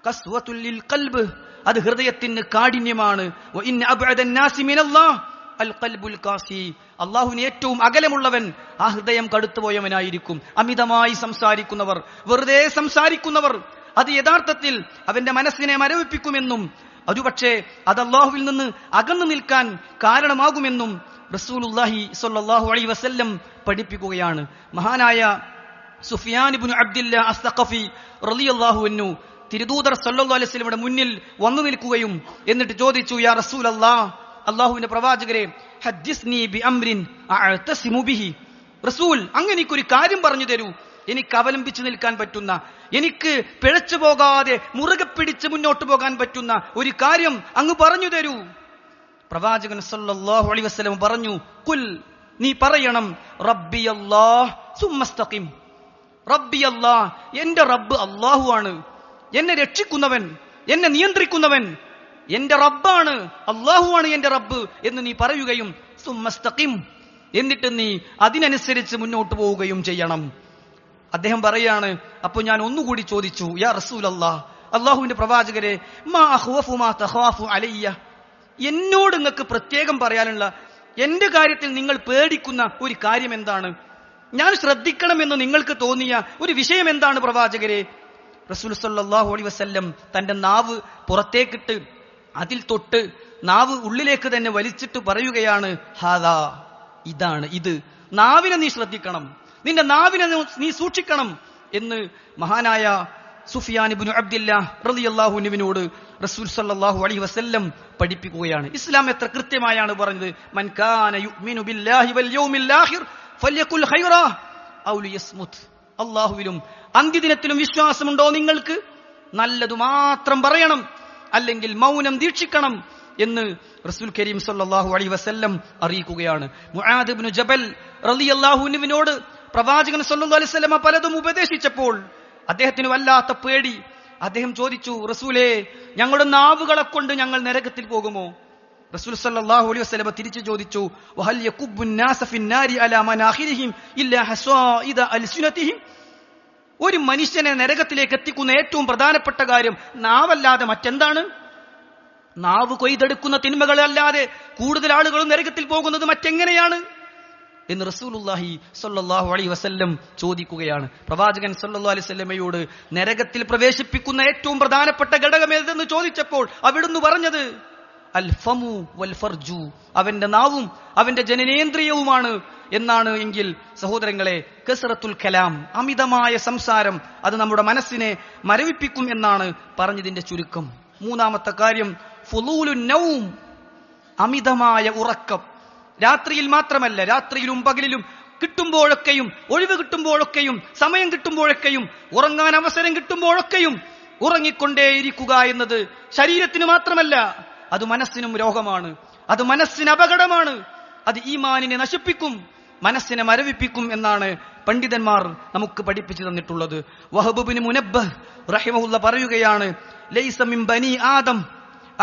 ഖസ്വത്തുൽ ലിൽ ഖൽബ്, അത് ഹൃദയത്തിന് കാഠിന്യമാണ്. വഇന്ന അബ്അദൻ നാസി മിനല്ലാഹ് അൽ ഖൽബുൽ ഖാസി, അല്ലാഹുവിന് ഏറ്റവും അകലമുള്ളവൻ ആ ഹൃദയം കടുത്തുപോയവനായിരിക്കും. അമിതമായി സംസാരിക്കുന്നവർ, വെറുതെ സംസാരിക്കുന്നവർ, അത് യഥാർത്ഥത്തിൽ അവന്റെ മനസ്സിനെ മരവിപ്പിക്കുമെന്നും ഒരുപക്ഷെ അത് അല്ലാഹുവിൽ നിന്ന് അകന്നു നിൽക്കാൻ കാരണമാകുമെന്നും റസൂലുള്ളാഹി സ്വല്ലല്ലാഹു അലൈഹി വസല്ലം പഠിപ്പിക്കുകയാണ്. മഹാനായ സുഫിയാൻ ഇബ്നു അബ്ദില്ലാ അസ്സഖഫി റളിയല്ലാഹു അൻഹു തിരുദൂതർ സല്ലല്ലാഹു അലൈഹി വസല്ലമയുടെ മുന്നിൽ വന്നു നിൽക്കുകയും എന്നിട്ട് ചോദിച്ചു, യാ റസൂലല്ലാഹ്, അല്ലാഹുവിന്റെ പ്രവാചകരെ, ഹദ്ദിസ്നി ബിഅംരിൻ അഅതസിമു ബിഹി, റസൂൽ അങ്ങ് എനിക്കൊരു കാര്യം പറഞ്ഞു തരൂ, എനിക്ക് അവലംബിച്ചു നിൽക്കാൻ പറ്റുന്ന, എനിക്ക് പിഴച്ചു പോകാതെ മുറുകെ പിടിച്ച് മുന്നോട്ട് പോകാൻ പറ്റുന്ന ഒരു കാര്യം അങ്ങ് പറഞ്ഞു തരൂ. പ്രവാചകൻ സല്ലല്ലാഹു അലൈഹി വസല്ലം പറഞ്ഞു, ഖുൽ, നീ പറയണം, റബ്ബി അല്ലാഹ് സുമ്മസ്തഖിം, റബ്ബി അല്ലാഹ്, എന്റെ റബ്ബ് അല്ലാഹു ആണ്, എന്നെ രക്ഷിക്കുന്നവൻ, എന്നെ നിയന്ത്രിക്കുന്നവൻ എന്റെ റബ്ബാണ്, അല്ലാഹു ആണ് എന്റെ റബ്ബ് എന്ന് നീ പറയുകയും സുമ്മസ്തഖിം, എന്നിട്ട് നീ അതിനനുസരിച്ച് മുന്നോട്ട് പോവുകയും ചെയ്യണം. അദ്ദേഹം പറയാണ്, അപ്പൊ ഞാൻ ഒന്നുകൂടി ചോദിച്ചു, യാ റസൂലല്ലാഹ്, അല്ലാഹുവിന്റെ പ്രവാചകരെ, മാ അഖ്വഫു മാ തഖാഫു അലയ്യ, എന്നോട് നിങ്ങൾക്ക് പ്രത്യേകം പറയാനുള്ള, എന്റെ കാര്യത്തിൽ നിങ്ങൾ പേടിക്കുന്ന ഒരു കാര്യം എന്താണ്? ഞാൻ ശ്രദ്ധിക്കണമെന്ന് നിങ്ങൾക്ക് തോന്നിയ ഒരു വിഷയം എന്താണ് പ്രവാചകരെ? റസൂൽ സല്ലല്ലാഹു അലൈഹി വസല്ലം തന്റെ നാവ് പുറത്തേക്കിട്ട് അതിൽ തൊട്ട് നാവ് ഉള്ളിലേക്ക് തന്നെ വലിച്ചിട്ട് പറയുകയാണ്, ഹാദാ, ഇതാണ്, ഇത്, നാവിനെ നീ ശ്രദ്ധിക്കണം, നിന്റെ നാവിനെ നീ സൂക്ഷിക്കണം എന്ന് മഹാനായ സുഫിയാൻ ഇബ്നു അബ്ദില്ലാ റളിയല്ലാഹു അൻഹുവിനോട് റസൂൽ സല്ലല്ലാഹു അലൈഹി വസല്ലം പഠിപ്പിക്കുകയാണ്. ഇസ്ലാം എത്ര കൃത്യമായാണ് പറഞ്ഞത്, മൻ കാന യുഅ്മിനു ബില്ലാഹി വൽ യൗമിൽ ആഖിർ ഫല്യഖുൽ ഖൈറാ ഔ ലിയസ്മുത്, അല്ലാഹുവിലും അന്ത്യദിനത്തിലും വിശ്വാസമുണ്ടോ നിങ്ങൾക്ക്? നല്ലതു മാത്രം പറയണം, അല്ലെങ്കിൽ മൗനം ദീക്ഷിക്കണം എന്ന് റസൂൽ കരീം സല്ലല്ലാഹു അലൈഹി വസല്ലം അറിയിക്കുകയാണ്. മുആദ് ഇബ്നു ജബൽ റളിയല്ലാഹു അൻഹുവിനോട് പ്രവാചകൻ സല്ലല്ലാഹു അലൈഹി വസല്ലം പലതും ഉപദേശിച്ചപ്പോൾ അദ്ദേഹത്തിന് വല്ലാത്ത പേടി. അദ്ദേഹം ചോദിച്ചു, റസൂലേ, ഞങ്ങളുടെ നാവുകളെ കൊണ്ട് ഞങ്ങൾ നരകത്തിൽ പോകുമോ? റസൂൽ സല്ലല്ലാഹു അലൈഹി വസല്ലം തിരിച്ചു ചോദിച്ചു, വഹൽ യകുബ്ബുൻ നാസ ഫിന്നാരി അലാ മനാഖിരിഹിം ഇല്ലാ ഹസ്വാഇദ അൽസുനതിഹിം, ഒരു മനുഷ്യനെ നരകത്തിലേക്ക് എത്തിക്കുന്ന ഏറ്റവും പ്രധാനപ്പെട്ട കാര്യം നാവല്ലാതെ മറ്റെന്താണ്? നാവ് കൊയ്തെടുക്കുന്ന തിന്മകളല്ലാതെ കൂടുതൽ ആളുകളും നരകത്തിൽ പോകുന്നത് മറ്റെങ്ങനെയാണ് എന്ന് റസൂലുള്ളാഹി സ്വല്ലല്ലാഹു അലൈഹി വസല്ലം ചോദിക്കുകയാണ്. പ്രവാചകൻ സ്വല്ലല്ലാഹു അലൈഹി വസല്ലമയോട് നരകത്തിൽ പ്രവേശിപ്പിക്കുന്ന ഏറ്റവും പ്രധാനപ്പെട്ട ഘടകം ഏതെന്ന് ചോദിച്ചപ്പോൾ അവിടുന്ന് പറഞ്ഞത് അൽ ഫമു വൽ ഫർജു, അവന്റെ നാവും അവന്റെ ജനനേന്ദ്രിയവുമാണ് എന്നാണ്. എങ്കിൽ സഹോദരങ്ങളെ, കസ്റത്തുൽ കലാം, അമിതമായ സംസാരം, അത് നമ്മുടെ മനസ്സിനെ മരവിപ്പിക്കും എന്നാണ് പറഞ്ഞതിന്റെ ചുരുക്കം. മൂന്നാമത്തെ കാര്യം ഫുളൂലുൻ നൗം, അമിതമായ ഉറക്കം. രാത്രിയിൽ മാത്രമല്ല, രാത്രിയിലും പകലിലും കിട്ടുമ്പോഴൊക്കെയും, ഒഴിവ് കിട്ടുമ്പോഴൊക്കെയും, സമയം കിട്ടുമ്പോഴൊക്കെയും, ഉറങ്ങാൻ അവസരം കിട്ടുമ്പോഴൊക്കെയും ഉറങ്ങിക്കൊണ്ടേയിരിക്കുക എന്നത് ശരീരത്തിന് മാത്രമല്ല, അത് മനസ്സിനും രോഗമാണ്, അത് മനസ്സിന് അപകടമാണ്, അത് ഈമാനിനെ നശിപ്പിക്കും, മനസ്സിനെ മരവിപ്പിക്കും എന്നാണ് പണ്ഡിതന്മാർ നമുക്ക് പഠിപ്പിച്ചു തന്നിട്ടുള്ളത്. വഹബ് ഇബ്നു മുനബ്ബഹ് റഹിമഹുല്ലാ പറയുകയാണ്, ലൈസ മിൻ ബനി ആദം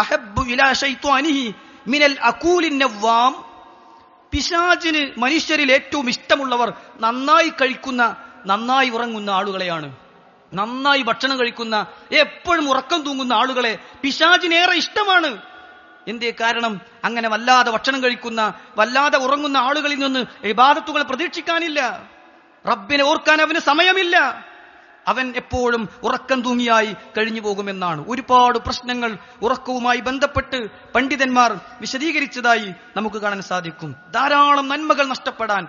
അഹബ്ബു ഇലാ ശൈത്വാനിഹി മിനൽ അകൂലിൻ നവ്വാം, പിശാചിന് മനുഷ്യരിൽ ഏറ്റവും ഇഷ്ടമുള്ളവർ നന്നായി കഴിക്കുന്ന, നന്നായി ഉറങ്ങുന്ന ആളുകളെയാണ്. നന്നായി ഭക്ഷണം കഴിക്കുന്ന, എപ്പോഴും ഉറക്കം തൂങ്ങുന്ന ആളുകളെ പിശാചിനേറെ ഇഷ്ടമാണ്. എന്തേ കാരണം? അങ്ങനെ വല്ലാതെ ഭക്ഷണം കഴിക്കുന്ന, വല്ലാതെ ഉറങ്ങുന്ന ആളുകളിൽ നിന്ന് ഇബാദത്തുകൾ പ്രതീക്ഷിക്കാനില്ല. റബ്ബിനെ ഓർക്കാൻ അവന് സമയമില്ല. അവൻ എപ്പോഴും ഉറക്കം തൂങ്ങിയായി കഴിഞ്ഞു പോകുമെന്നാണ്. ഒരുപാട് പ്രശ്നങ്ങൾ ഉറക്കവുമായി ബന്ധപ്പെട്ട് പണ്ഡിതന്മാർ വിശദീകരിച്ചതായി നമുക്ക് കാണാൻ സാധിക്കും. ധാരാളം നന്മകൾ നഷ്ടപ്പെടാൻ,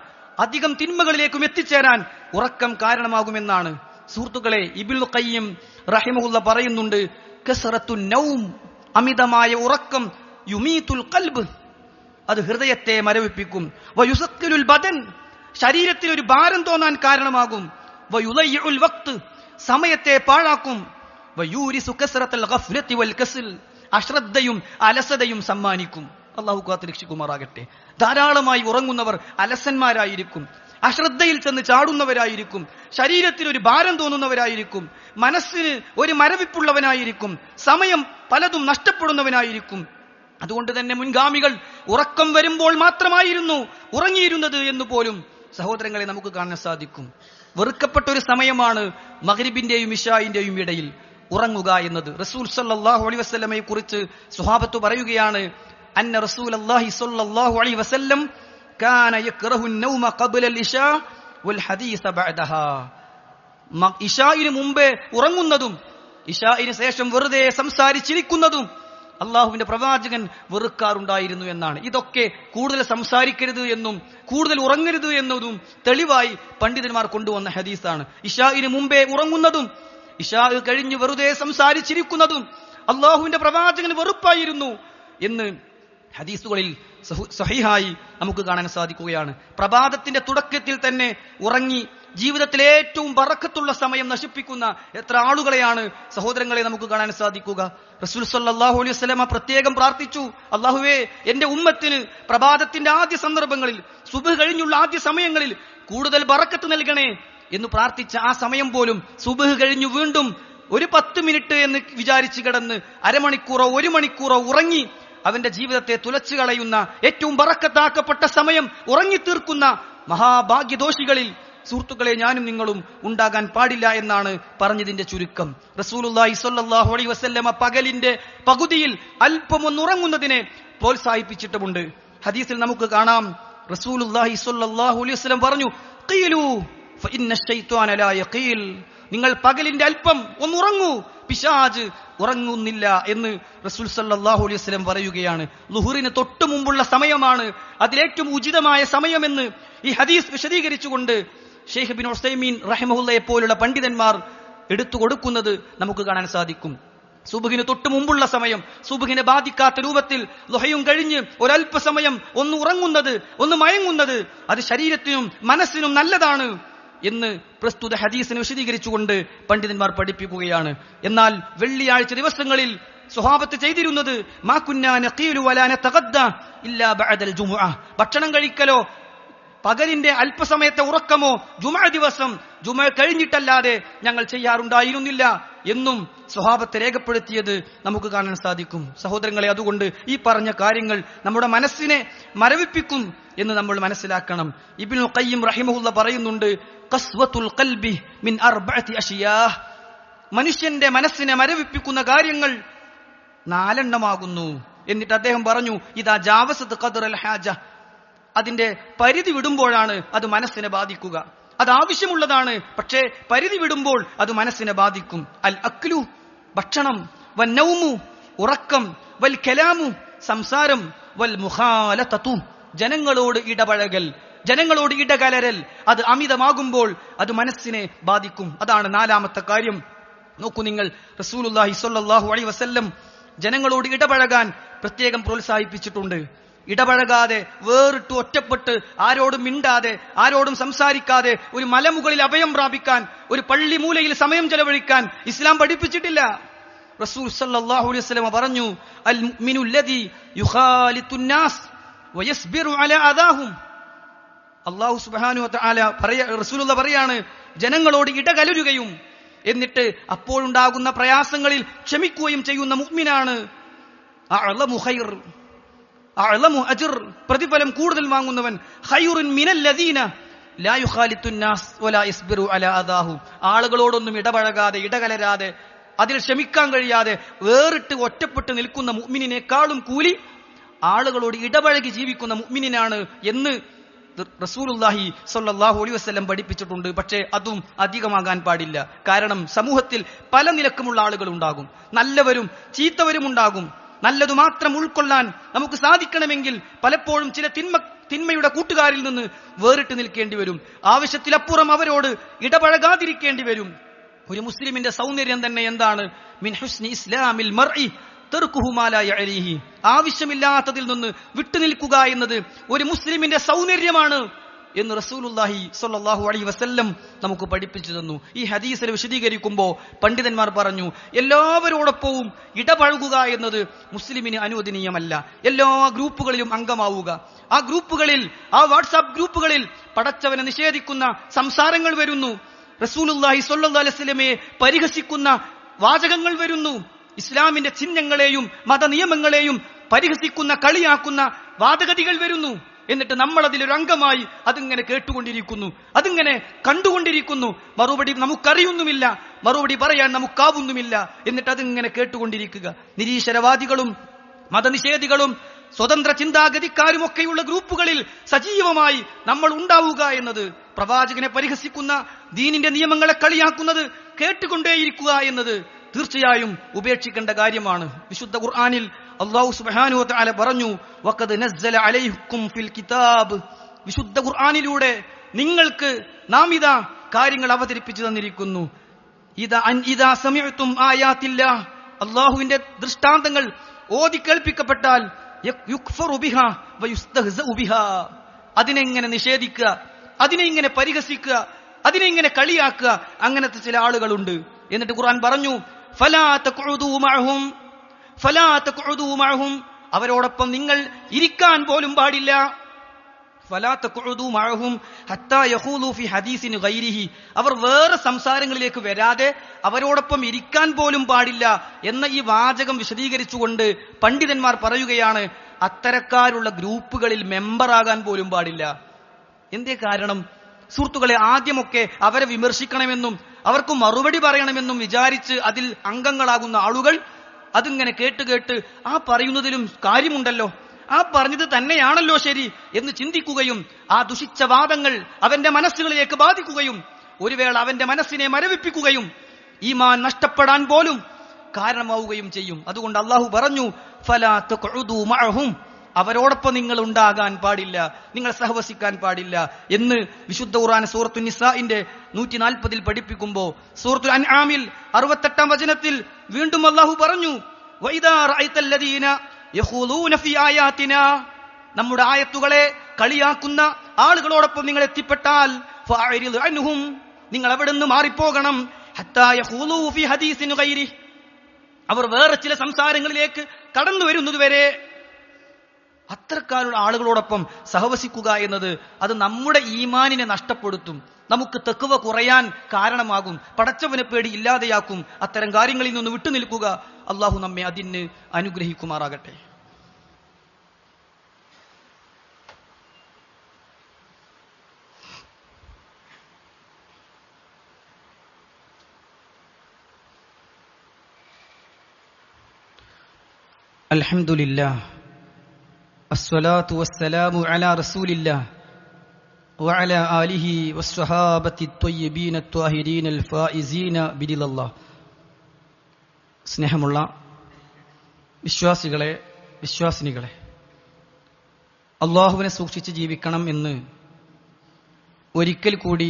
അധികം തിന്മകളിലേക്കും എത്തിച്ചേരാൻ ഉറക്കം കാരണമാകുമെന്നാണ്. സുഹൃത്തുക്കളെ, ഇബ്നുൽ ഖയ്യിം റഹിമഹുല്ല പറയുന്നുണ്ട്, കസറത്തുൻ നൗം, അമിതമായ ഉറക്കം, യുമീതുൽ ഖൽബ്, അത് ഹൃദയത്തെ മരവിപ്പിക്കും. വയുസഖിലുൽ ബദൻ, ശരീരത്തിൽ ഒരു ഭാരം തോന്നാൻ കാരണമാകും. വയുളയ്യുൽ വഖ്ത്, സമയത്തെ പാഴാക്കും. വയൂരിസു കസറത്തുൽ ഗഫ്ലത്തി വൽ കസ്ൽ, അശ്രദ്ധയും അലസതയും സമ്മാനിക്കും. അല്ലാഹു കാത്തുരക്ഷിക്കുമാറാകട്ടെ. ധാരാളമായി ഉറങ്ങുന്നവർ അലസന്മാരായിരിക്കും, അശ്രദ്ധയിൽ ചെന്ന് ചാടുന്നവരായിരിക്കും, ശരീരത്തിൽ ഒരു ഭാരം തോന്നുന്നവരായിരിക്കും, മനസ്സിന് ഒരു മരവിപ്പുള്ളവനായിരിക്കും, സമയം പലതും നഷ്ടപ്പെടുന്നവനായിരിക്കും. അതുകൊണ്ട് തന്നെ മുൻഗാമികൾ ഉറക്കം വരുമ്പോൾ മാത്രമായിരുന്നു ഉറങ്ങിയിരുന്നത് എന്ന് പോലും സഹോദരങ്ങളെ നമുക്ക് കാണാൻ സാധിക്കും. വെറുക്കപ്പെട്ട ഒരു സമയമാണ് മഗ്രിബിന്റെയും ഇശാഇന്റെയും ഇടയിൽ ഉറങ്ങുക എന്നത്. റസൂൽ സല്ലല്ലാഹു അലൈഹി വസല്ലമയെ കുറിച്ച് സ്വഹാബത്ത് പറയുകയാണ്, അന്ന റസൂലല്ലാഹി സ്വല്ലല്ലാഹു അലൈഹി വസല്ലം കാന യക്റഹു അൻ-നൗമ ഖബ്ല അൽ-ഇശാ വൽ ഹദീസ ബഅദഹാ. ഇശാഇന് മുമ്പേ ഉറങ്ങുന്നതും ഇശാഇന് ശേഷം വെറുതെ സംസാരിച്ചിരിക്കുന്നതും അള്ളാഹുവിന്റെ പ്രവാചകൻ വെറുക്കാറുണ്ടായിരുന്നു എന്നാണ്. ഇതൊക്കെ കൂടുതൽ സംസാരിക്കരുത് എന്നും കൂടുതൽ ഉറങ്ങരുത് എന്നതും തെളിവായി പണ്ഡിതന്മാർ കൊണ്ടുവന്ന ഹദീസാണ്. ഇശാഇന് മുമ്പേ ഉറങ്ങുന്നതും ഇശാ കഴിഞ്ഞ് വെറുതെ സംസാരിച്ചിരിക്കുന്നതും അള്ളാഹുവിന്റെ പ്രവാചകൻ വെറുപ്പായിരുന്നു എന്ന് ഹദീസുകളിൽ സഹീഹായി നമുക്ക് കാണാൻ സാധിക്കുകയാണ്. പ്രഭാതത്തിന്റെ തുടക്കത്തിൽ തന്നെ ഉറങ്ങി ജീവിതത്തിലെ ഏറ്റവും ബറക്കത്തുള്ള സമയം നശിപ്പിക്കുന്ന എത്ര ആളുകളെയാണ് സഹോദരങ്ങളെ നമുക്ക് കാണാൻ സാധിക്കുക. റസൂൽ സല്ലല്ലാഹു അലൈഹി വസല്ലമ പ്രത്യേകം പ്രാർത്ഥിച്ചു, അല്ലാഹുവേ, എന്റെ ഉമ്മത്തിന് പ്രഭാതത്തിന്റെ ആദ്യ സന്ദർഭങ്ങളിൽ, സുബ്ഹ് കഴിഞ്ഞുള്ള ആദ്യ സമയങ്ങളിൽ കൂടുതൽ ബറക്കത്ത് നൽകണേ എന്ന് പ്രാർത്ഥിച്ച ആ സമയം പോലും സുബ്ഹ് കഴിഞ്ഞു വീണ്ടും ഒരു 10 മിനിറ്റ് എന്ന് വിചാരിച്ചു കിടന്ന് അരമണിക്കൂറോ 1 മണിക്കൂറോ ഉറങ്ങി അവന്റെ ജീവിതത്തെ തുലച്ചു കളയുന്ന, ഏറ്റവും ബറക്കത്താക്കപ്പെട്ട സമയം ഉറങ്ങിത്തീർക്കുന്ന മഹാഭാഗ്യദോഷികളിൽ സുഹൃത്തുക്കളെ ഞാനും നിങ്ങളും ഉണ്ടാകാൻ പാടില്ല എന്നാണ് പറഞ്ഞതിന്റെ ചുരുക്കം. റസൂലുള്ളാഹി സ്വല്ലല്ലാഹു അലൈഹി വസല്ലമ പകലിന്റെ പകുതിയിൽ അല്പം ഒന്നുറങ്ങുന്നതിനെ പ്രോത്സാഹിപ്പിച്ചിട്ടുമുണ്ട്. ഹദീസിൽ നമുക്ക് കാണാം, റസൂലുള്ളാഹി സ്വല്ലല്ലാഹു അലൈഹി വസല്ലം പറഞ്ഞു, ഖീലു ഫഇന്ന ശൈത്വാന ലാ യഖീൽ, നിങ്ങൾ പകലിന്റെ അല്പം ഒന്നുറങ്ങൂ, പിശാച് ഉറങ്ങുന്നില്ല എന്ന് റസൂൽ സല്ലല്ലാഹു അലൈഹി വസല്ലം പറയുകയാണ്. ളുഹുറിന് തൊട്ടു മുമ്പുള്ള സമയമാണ് അതിലേറ്റവും ഉചിതമായ സമയമെന്ന് ഈ ഹദീസ് വിശദീകരിച്ചുകൊണ്ട് ഷെയ്ഖ് ബിൻ ഉസൈമീൻ റഹിമഹുല്ലയെ പോലുള്ള പണ്ഡിതന്മാർ എടുത്തു കൊടുക്കുന്നത് നമുക്ക് കാണാൻ സാധിക്കും. സുബ്ഹിന് തൊട്ടു മുമ്പുള്ള സമയം, സുബ്ഹിനെ ബാധിക്കാത്ത രൂപത്തിൽ ളുഹയും കഴിഞ്ഞ് ഒരല്പസമയം ഒന്ന് ഉറങ്ങുന്നത്, ഒന്ന് മയങ്ങുന്നത്, അത് ശരീരത്തിനും മനസ്സിനും നല്ലതാണ് എന്ന് പ്രസ്തുത ഹദീസിനെ വിശദീകരിച്ചുകൊണ്ട് പണ്ഡിതന്മാർ പഠിപ്പിക്കുകയാണ്. എന്നാൽ വെള്ളിയാഴ്ച ദിവസങ്ങളിൽ സ്വഹാബത്ത് ചെയ്തിരുന്നത്, മാ കുന്നാ നഖീലു വലാ നതഗദ്ദാ ഇല്ലാ ബഅദൽ ജുമുഅ, ഭക്ഷണം കഴിക്കലോ പകലിന്റെ അല്പസമയത്തെ ഉറക്കമോ ജുമുഅ ദിവസം ജുമുഅ കഴിഞ്ഞിട്ടല്ലാതെ ഞങ്ങൾ ചെയ്യാറുണ്ടായിരുന്നില്ല എന്നും സ്വഹാബത്ത് രേഖപ്പെടുത്തിയത് നമുക്ക് കാണാൻ സാധിക്കും. സഹോദരങ്ങളെ, അതുകൊണ്ട് ഈ പറഞ്ഞ കാര്യങ്ങൾ നമ്മുടെ മനസ്സിനെ മരവിപ്പിക്കും എന്ന് നമ്മൾ മനസ്സിലാക്കണം. ഇബ്നുൽ ഖയ്യിം റഹിമഹുല്ല പറയുന്നുണ്ട്, ഖസ്വത്തുൽ ഖൽബി മിൻ അർബഅതി അഷിയാ, മനുഷ്യന്റെ മനസ്സിനെ മരവിപ്പിക്കുന്ന കാര്യങ്ങൾ 4 എണ്ണമാകുന്നു. എന്നിട്ട് അദ്ദേഹം പറഞ്ഞു, ഇദാ ജാവസത് ഖദ്റൽ ഹാജ, അതിന്റെ പരിധി വിടുമ്പോഴാണ് അത് മനസ്സിനെ ബാധിക്കുക. അത് ആവശ്യമുള്ളതാണ്, പക്ഷേ പരിധി വിടുമ്പോൾ അത് മനസ്സിനെ ബാധിക്കും. അൽ അക്ലു, ഭക്ഷണം, വൻ നൗമു, ഉറക്കം, വൽ കലാമു, സംസാരം, വൽ മുഖാലതതു, ജനങ്ങളോട് ഇടപഴകൽ, ജനങ്ങളോട് ഇടകലരൽ, അത് അമിതമാകുമ്പോൾ അത് മനസ്സിനെ ബാധിക്കും. അതാണ് 4ാമത്തെ കാര്യം. നോക്കൂ നിങ്ങൾ, റസൂലുള്ളാഹി സ്വല്ലല്ലാഹു അലൈഹി വസല്ലം ജനങ്ങളോട് ഇടപഴകാൻ പ്രത്യേകം പ്രോത്സാഹിപ്പിച്ചിട്ടുണ്ട്. ഇടപഴകാതെ, വേറിട്ട് ഒറ്റപ്പെട്ട്, ആരോടും മിണ്ടാതെ, ആരോടും സംസാരിക്കാതെ ഒരു മലമുകളിൽ അഭയം പ്രാപിക്കാൻ, ഒരു പള്ളി മൂലയിൽ സമയം ചെലവഴിക്കാൻ ഇസ്ലാം പഠിപ്പിച്ചിട്ടില്ല. റസൂൽ സല്ലല്ലാഹു അലൈഹി വസല്ലം പറഞ്ഞു, അൽ മുഅ്മിനു അല്ലദീ യുഖാലിത്തുൻ നാസ് വയസ്ബിറു അലാ അദാഹും. അല്ലാഹു സുബ്ഹാനഹു വ തആല റസൂലുള്ള പറയാണ്, ജനങ്ങളോട് ഇടകലരുകയും എന്നിട്ട് അപ്പോഴുണ്ടാകുന്ന പ്രയാസങ്ങളിൽ ക്ഷമിക്കുകയും ചെയ്യുന്ന മുഅ്മിനാണ് അഅ്ലമു ഖൈർ, അഅ്ലമു അജ്ർ, പ്രതിഫലം കൂടുതൽ വാങ്ങുന്നവൻ, ഖൈറുൻ മിനൽ ലദീന ലാ യുഖാലിത്തുൻ നാസ് വലാ യസ്ബിറു അലാ അദാഹു, ആളുകളോടൊന്നും ഇടപഴകാതെ ഇടകലരാതെ അതിൽ ക്ഷമിക്കാൻ കഴിയാതെ വേറിട്ട് ഒറ്റപ്പെട്ട് നിൽക്കുന്ന മുഅ്മിനിനേക്കാളും കൂലി ആളുകളോട് ഇടപഴകി ജീവിക്കുന്ന മുഅ്മിനിനാണ് എന്ന് റസൂലുള്ളാഹി സ്വല്ലല്ലാഹു അലൈഹി വസല്ലം പഠിപ്പിച്ചിട്ടുണ്ട്. പക്ഷേ അതും അധികമാകാൻ പാടില്ല. കാരണം സമൂഹത്തിൽ പല നിലക്കുമുള്ള ആളുകൾ ഉണ്ടാകും, നല്ലവരും ചീത്തവരും ഉണ്ടാകും. നല്ലതു മാത്രം ഉൾക്കൊള്ളാൻ നമുക്ക് സാധിക്കണമെങ്കിൽ പലപ്പോഴും ചില തിന്മയുടെ കൂട്ടുകാരിൽ നിന്ന് വേറിട്ട് നിൽക്കേണ്ടി വരും. ആവശ്യത്തിലപ്പുറം അവരോട് ഇടപഴകാതിരിക്കേണ്ടി വരും. ഒരു മുസ്ലിമിന്റെ സൗന്ദര്യം തന്നെ എന്താണ്? മിൻ ഹുസ്നി ഇസ്ലാമിൽ മർഇ തർക്കുഹു മാ ലാ യഅലിഹി, ആവശ്യമില്ലാത്തതിൽ നിന്ന് വിട്ടുനിൽക്കുക എന്നത് ഒരു മുസ്ലിമിന്റെ സൗന്ദര്യമാണ് എന്ന് റസൂലുള്ളാഹി സ്വല്ലല്ലാഹു അലൈഹി വസല്ലം നമുക്ക് പഠിപ്പിച്ചു തന്നു. ഈ ഹദീസിനെ വിശദീകരിക്കുമ്പോൾ പണ്ഡിതന്മാർ പറഞ്ഞു, എല്ലാവരോടൊപ്പവും ഇടപഴകുക എന്നത് മുസ്ലിമിന് അനുവദനീയമല്ല. എല്ലാ ഗ്രൂപ്പുകളിലും അംഗമാവുക, ആ ഗ്രൂപ്പുകളിൽ, ആ വാട്സാപ്പ് ഗ്രൂപ്പുകളിൽ പടച്ചവനെ നിഷേധിക്കുന്ന സംസാരങ്ങൾ വരുന്നു, റസൂലുള്ളാഹി സ്വല്ലല്ലാഹു അലൈഹി വസല്ലമയെ പരിഹസിക്കുന്ന വാചകങ്ങൾ വരുന്നു, ഇസ്ലാമിന്റെ ചിഹ്നങ്ങളെയും മതനിയമങ്ങളെയും പരിഹസിക്കുന്ന കളിയാക്കുന്ന വാദഗതികൾ വരുന്നു. എന്നിട്ട് നമ്മൾ അതിലൊരു അംഗമായി അതിങ്ങനെ കേട്ടുകൊണ്ടിരിക്കുന്നു, അതിങ്ങനെ കണ്ടുകൊണ്ടിരിക്കുന്നു. മറുപടി നമുക്കറിയുന്നുമില്ല, മറുപടി പറയാൻ നമുക്കാവുന്നുമില്ല. എന്നിട്ട് അതിങ്ങനെ കേട്ടുകൊണ്ടിരിക്കുക. നിരീശ്വരവാദികളും മതനിഷേധികളും സ്വതന്ത്ര ചിന്താഗതിക്കാരുമൊക്കെയുള്ള ഗ്രൂപ്പുകളിൽ സജീവമായി നമ്മൾ ഉണ്ടാവുക എന്നത്, പ്രവാചകനെ പരിഹസിക്കുന്ന, ദീനിന്റെ നിയമങ്ങളെ കളിയാക്കുന്നത് കേട്ടുകൊണ്ടേയിരിക്കുക എന്നത് തീർച്ചയായും ഉപേക്ഷിക്കേണ്ട കാര്യമാണ്. വിശുദ്ധ ഖുർആനിൽ അല്ലാഹു സുബ്ഹാനഹു വ തആല പറഞ്ഞു, വഖദ് നസ്സല അലൈക്കും ഫിൽ കിതാബ്, വിശുദ്ധ ഖുർആനിലൂടെ നിങ്ങൾക്ക് നാം ഇതാ കാര്യങ്ങൾ അവതരിപ്പിച്ചു തന്നിരിക്കുന്നു. ഇദാ സമിഅ്തും ആയാത്തില്ലാഹ്, അല്ലാഹുവിന്റെ ദൃഷ്ടാന്തങ്ങൾ ഓതി കേൾപ്പിക്കപ്പെട്ടാൽ യുക്ഫറു ബിഹാ വയുസ്തഹ്സഉ ബിഹാ, അതിനെ ഇങ്ങനെ നിഷേധിക്കുക, അതിനെ ഇങ്ങനെ പരിഹസിക്കുക, അതിനെ ഇങ്ങനെ കളിയാക്കുക, അങ്ങനത്തെ ചില ആളുകളുണ്ട്. എന്നിട്ട് ഖുർആൻ പറഞ്ഞു, ഫലാ തഖഉദൂ മഅഹും ഫലാ തഖഉദൂ മഅഹും, അവരോടൊപ്പം നിങ്ങൾ ഇരിക്കാൻ പോലും പാടില്ല. ഫലാ തഖഉദൂ മഅഹും ഹത്താ യഖൂലു ഫി ഹദീസിൻ ഗൈരിഹി, അവർ വേറെ സംസാരങ്ങളിലേക്ക് വരാതെ അവരോടൊപ്പം ഇരിക്കാൻ പോലും പാടില്ല എന്ന ഈ വാചകം വിശദീകരിച്ചുകൊണ്ട് പണ്ഡിതന്മാർ പറയുകയാണ്, അത്തരക്കാരുള്ള ഗ്രൂപ്പുകളിൽ മെമ്പറാകാൻ പോലും പാടില്ല. എന്തേ കാരണം? സുഹൃത്തുക്കളെ, ആദ്യമൊക്കെ അവരെ വിമർശിക്കണമെന്നും അവർക്ക് മറുപടി പറയണമെന്നും വിചാരിച്ച് അതിൽ അംഗങ്ങളാകുന്ന ആളുകൾ അതിങ്ങനെ കേട്ട് ആ പറയുന്നതിലും കാര്യമുണ്ടല്ലോ, ആ പറഞ്ഞത് തന്നെയാണല്ലോ ശരി എന്ന് ചിന്തിക്കുകയും ആ ദുഷിച്ച വാദങ്ങൾ അവന്റെ മനസ്സുകളിലേക്ക് ബാധിക്കുകയും ഒരു വേള അവന്റെ മനസ്സിനെ മരവിപ്പിക്കുകയും ഈമാൻ നഷ്ടപ്പെടാൻ പോലും കാരണമാവുകയും ചെയ്യും. അതുകൊണ്ട് അള്ളാഹു പറഞ്ഞു, ഫലാ തഖഉദൂ മഅഹും, അവരോടൊപ്പം നിങ്ങൾ ഉണ്ടാകാൻ പാടില്ല, നിങ്ങൾ സഹവസിക്കാൻ പാടില്ല എന്ന് വിശുദ്ധ ഖുർആൻ സൂറത്തുൻ നിസാഇന്റെ 140 പഠിപ്പിക്കുമ്പോൾ സൂറത്തുൽ അൻആമിൽ 68 വചനത്തിൽ വീണ്ടും അല്ലാഹു പറഞ്ഞു, വഇദാ റഅയ്തല്ലദീന യഖൂലൂന ഫീ ആയാതിനാ, നമ്മുടെ ആയത്തുകളെ കളിയാക്കുന്ന ആളുകളോടൊപ്പം നിങ്ങൾ എത്തിപ്പെട്ടാൽ ഫഅരിദ് അൻഹും, നിങ്ങൾ അവിടെ നിന്ന് മാറിപ്പോകണം. ഹത്താ യഖൂലൂ ഫീ ഹദീസിൻ ഗൈരിഹി, അവർ വേറെ ചില സംസാരങ്ങളിലേക്ക് കടന്നു വരുന്നതുവരെ അത്തരക്കാരുടെ ആളുകളോടൊപ്പം സഹവസിക്കുക എന്നത് അത് നമ്മുടെ ഈമാനിനെ നഷ്ടപ്പെടുത്തും, നമുക്ക് തഖ്വ കുറയാൻ കാരണമാകും, പടച്ചവനെ പേടി ഇല്ലാതെയാക്കും. അത്തരം കാര്യങ്ങളിൽ നിന്ന് വിട്ടുനിൽക്കുക. അള്ളാഹു നമ്മെ അതിന് അനുഗ്രഹിക്കുമാറാകട്ടെ. അൽഹംദുലില്ലാഹ് അസ്സലാത്തു വസ്സലാമു അലാ റസൂലില്ലാഹ് വഅലാ ആലിഹി വസ്സഹാബത്തി ത്വയ്യിബീന ത്വാഹിരീന അൽഫായിസീന ബിദിലല്ലാഹ്. സ്നേഹമുള്ള വിശ്വാസികളെ, വിശ്വാസിനികളെ, അള്ളാഹുവിനെ സൂക്ഷിച്ച് ജീവിക്കണം എന്ന് ഒരിക്കൽ കൂടി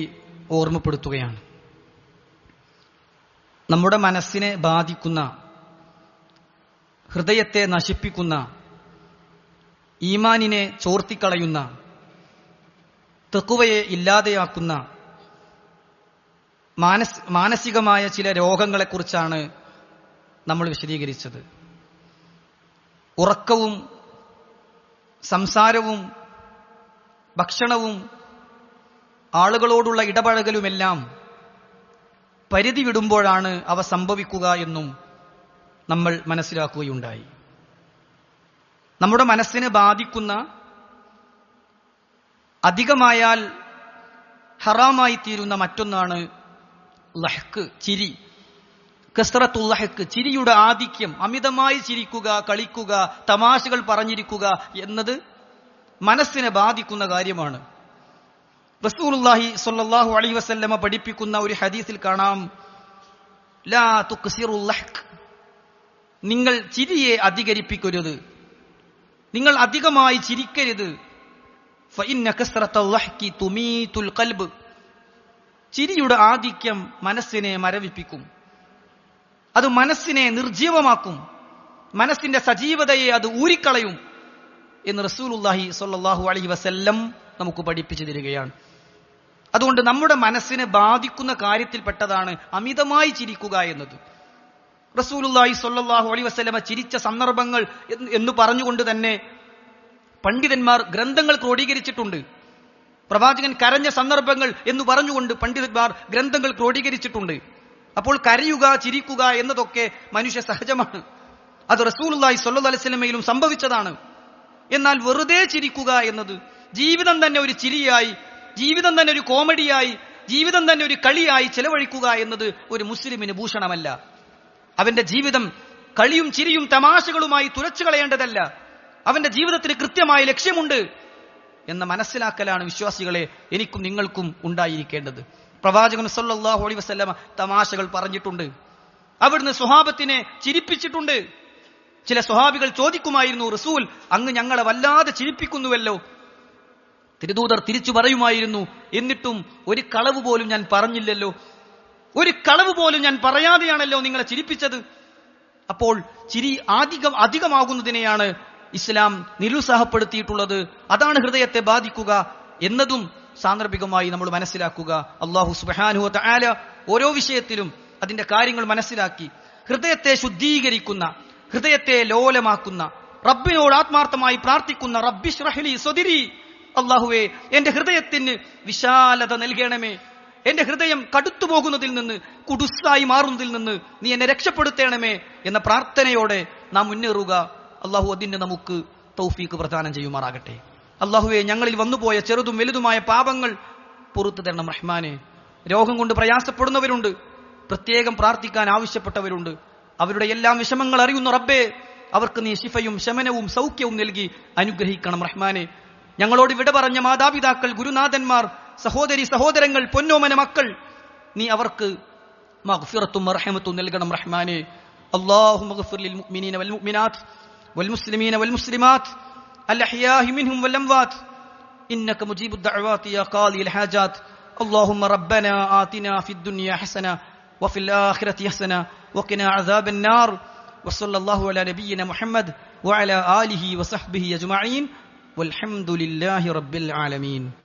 ഓർമ്മപ്പെടുത്തുകയാണ്. നമ്മുടെ മനസ്സിനെ ബാധിക്കുന്ന, ഹൃദയത്തെ നശിപ്പിക്കുന്ന, ഈമാനിനെ ചോർത്തിക്കളയുന്ന, തഖ്വയെ ഇല്ലാതെയാക്കുന്ന മാനസികമായ ചില രോഗങ്ങളെക്കുറിച്ചാണ് നമ്മൾ വിശദീകരിച്ചത്. ഉറക്കവും സംസാരവും ഭക്ഷണവും ആളുകളോടുള്ള ഇടപഴകലുമെല്ലാം പരിധി വിടുമ്പോഴാണ് അവ സംഭവിക്കുക എന്നും നമ്മൾ മനസ്സിലാക്കുകയുണ്ടായി. നമ്മുടെ മനസ്സിനെ ബാധിക്കുന്ന, അധികമായാൽ ഹറാമായി തീരുന്ന മറ്റൊന്നാണ് ലഹ്ക്ക്, ചിരി. കസ്റത്തുൽ ലഹ്ക്ക്, ചിരിയുടെ ആധിക്യം. അമിതമായി ചിരിക്കുക, കളിക്കുക, തമാശകൾ പറഞ്ഞിരിക്കുക എന്നത് മനസ്സിനെ ബാധിക്കുന്ന കാര്യമാണ്. റസൂലുള്ളാഹി സ്വല്ലല്ലാഹു അലൈഹി വസല്ലമ പഠിപ്പിക്കുന്ന ഒരു ഹദീസിൽ കാണാം, ലാ തുക്സിറുൽ ലഹ്ക്ക്, നിങ്ങൾ ചിരിയെ അധികരിപ്പിക്കരുത്, നിങ്ങൾ അധികമായി ചിരിക്കരുത്. ഫഇന്ന കസ്റത്തുൽ ലഹ്ക്കി തുമീതുൽ ഖൽബ്, ചിരിയുടെ ആധിക്യം മനസ്സിനെ മരവിപ്പിക്കും, അത് മനസ്സിനെ നിർജീവമാക്കും, മനസ്സിന്റെ സജീവതയെ അത് ഊരിക്കളയും എന്ന് റസൂലുള്ളാഹി സ്വല്ലല്ലാഹു അലൈഹി വസല്ലം നമുക്ക് പഠിപ്പിച്ചു തരികയാണ്. അതുകൊണ്ട് നമ്മുടെ മനസ്സിനെ ബാധിക്കുന്ന കാര്യത്തിൽപ്പെട്ടതാണ് അമിതമായി ചിരിക്കുക എന്നത്. റസൂലുള്ളാഹി സ്വല്ലല്ലാഹു അലൈഹി വസല്ലമ ചിരിച്ച സന്ദർഭങ്ങൾ എന്ന് പറഞ്ഞുകൊണ്ട് തന്നെ പണ്ഡിതന്മാർ ഗ്രന്ഥങ്ങൾ ക്രോഡീകരിച്ചിട്ടുണ്ട്. പ്രവാചകൻ കരഞ്ഞ സന്ദർഭങ്ങൾ എന്ന് പറഞ്ഞുകൊണ്ട് പണ്ഡിതന്മാർ ഗ്രന്ഥങ്ങൾ ക്രോഡീകരിച്ചിട്ടുണ്ട്. അപ്പോൾ കരയുക, ചിരിക്കുക എന്നതൊക്കെ മനുഷ്യ സഹജമാണ്. അത് റസൂലുള്ളാഹി സ്വല്ലല്ലാഹു അലൈഹി വസല്ലമയിലും സംഭവിച്ചതാണ്. എന്നാൽ വെറുതെ ചിരിക്കുക എന്നത്, ജീവിതം തന്നെ ഒരു ചിരിയായി, ജീവിതം തന്നെ ഒരു കോമഡിയായി, ജീവിതം തന്നെ ഒരു കളിയായി ചെലവഴിക്കുക എന്നത് ഒരു മുസ്ലിമിന് ഭൂഷണമല്ല. അവന്റെ ജീവിതം കളിയും ചിരിയും തമാശകളുമായി തുലച്ചു കളയേണ്ടതല്ല. അവന്റെ ജീവിതത്തിന് കൃത്യമായ ലക്ഷ്യമുണ്ട് എന്ന മനസ്സിലാക്കലാണ് വിശ്വാസികളെ എനിക്കും നിങ്ങൾക്കും ഉണ്ടായിരിക്കേണ്ടത്. പ്രവാചകൻ സല്ലല്ലാഹു അലൈഹി വസല്ലമ തമാശകൾ പറഞ്ഞിട്ടുണ്ട്, അവിടുന്ന് സ്വഹാബത്തിനെ ചിരിപ്പിച്ചിട്ടുണ്ട്. ചില സ്വഹാബികൾ ചോദിക്കുമായിരുന്നു, റസൂൽ അങ്ങ് ഞങ്ങളെ വല്ലാതെ ചിരിപ്പിക്കുന്നുവല്ലോ. തിരുദൂതർ തിരിച്ചു പറയുമായിരുന്നു, എന്നിട്ടും ഒരു കളവ് പോലും ഞാൻ പറഞ്ഞില്ലല്ലോ, ഒരു കളവ് പോലും ഞാൻ പറയാതെയാണല്ലോ നിങ്ങളെ ചിരിപ്പിച്ചത്. അപ്പോൾ ചിരി അധികമാകുന്നതിനെയാണ് ഇസ്ലാം നിരുത്സാഹപ്പെടുത്തിയിട്ടുള്ളത്. അതാണ് ഹൃദയത്തെ ബാധിക്കുക എന്നതും സാന്ദർഭികമായി നമ്മൾ മനസ്സിലാക്കുക. അല്ലാഹു സുബ്ഹാനഹു വ തആല ഓരോ വിഷയത്തിലും അതിന്റെ കാര്യങ്ങൾ മനസ്സിലാക്കി ഹൃദയത്തെ ശുദ്ധീകരിക്കുന്ന, ഹൃദയത്തെ ലോലമാക്കുന്ന, റബ്ബിനോട് ആത്മാർത്ഥമായി പ്രാർത്ഥിക്കുന്ന റബ്ബിശ്റഹ് ലി സദ്രി, അല്ലാഹുവേ എന്റെ ഹൃദയത്തിന് വിശാലത നൽകണമേ, എന്റെ ഹൃദയം കടുത്തു പോകുന്നതിൽ നിന്ന്, കുടുസായി മാറുന്നതിൽ നിന്ന് നീ എന്നെ രക്ഷപ്പെടുത്തണമേ എന്ന പ്രാർത്ഥനയോടെ നാം മുന്നേറുക. അല്ലാഹു അതിന് നമുക്ക് തൗഫീഖ് പ്രദാനം ചെയ്യുമാറാകട്ടെ. അല്ലാഹുവേ ഞങ്ങളിൽ വന്നുപോയ ചെറുതും വലുതുമായ പാപങ്ങൾ പുറത്തു തരണം റഹ്മാനെ. രോഗം കൊണ്ട് പ്രയാസപ്പെടുന്നവരുണ്ട്, പ്രത്യേകം പ്രാർത്ഥിക്കാൻ ആവശ്യപ്പെട്ടവരുണ്ട്. അവരുടെ എല്ലാം വിഷമങ്ങൾ അറിയുന്ന റബ്ബേ, അവർക്ക് നീ ശിഫയും ശമനവും സൗഖ്യവും നൽകി അനുഗ്രഹിക്കണം റഹ്മാനെ. ഞങ്ങളോട് വിട പറഞ്ഞ മാതാപിതാക്കൾ, ഗുരുനാഥന്മാർ, സഹോദരി സഹോദരങ്ങൾ, പൊന്നോമന മക്കൾ, നീ അവർക്ക് മഗ്ഫിറത്തും റഹ്മത്തും നൽകണം റഹ്മാനെ. അല്ലാഹുമ്മ ഗ്ഫിർ ലിൽ മുഅ്മിനീന വൽ മുഅ്മിനാത്ത് വൽ മുസ്ലിമീന വൽ മുസ്ലിമാത്ത് الأحياء منهم والأموات إنك مجيب الدعوات يا قاضي الحاجات. اللهم ربنا آتنا في الدنيا حسنة وفي الآخرة حسنة وقنا عذاب النار. وصلى الله على نبينا محمد وعلى آله وصحبه أجمعين والحمد لله رب العالمين.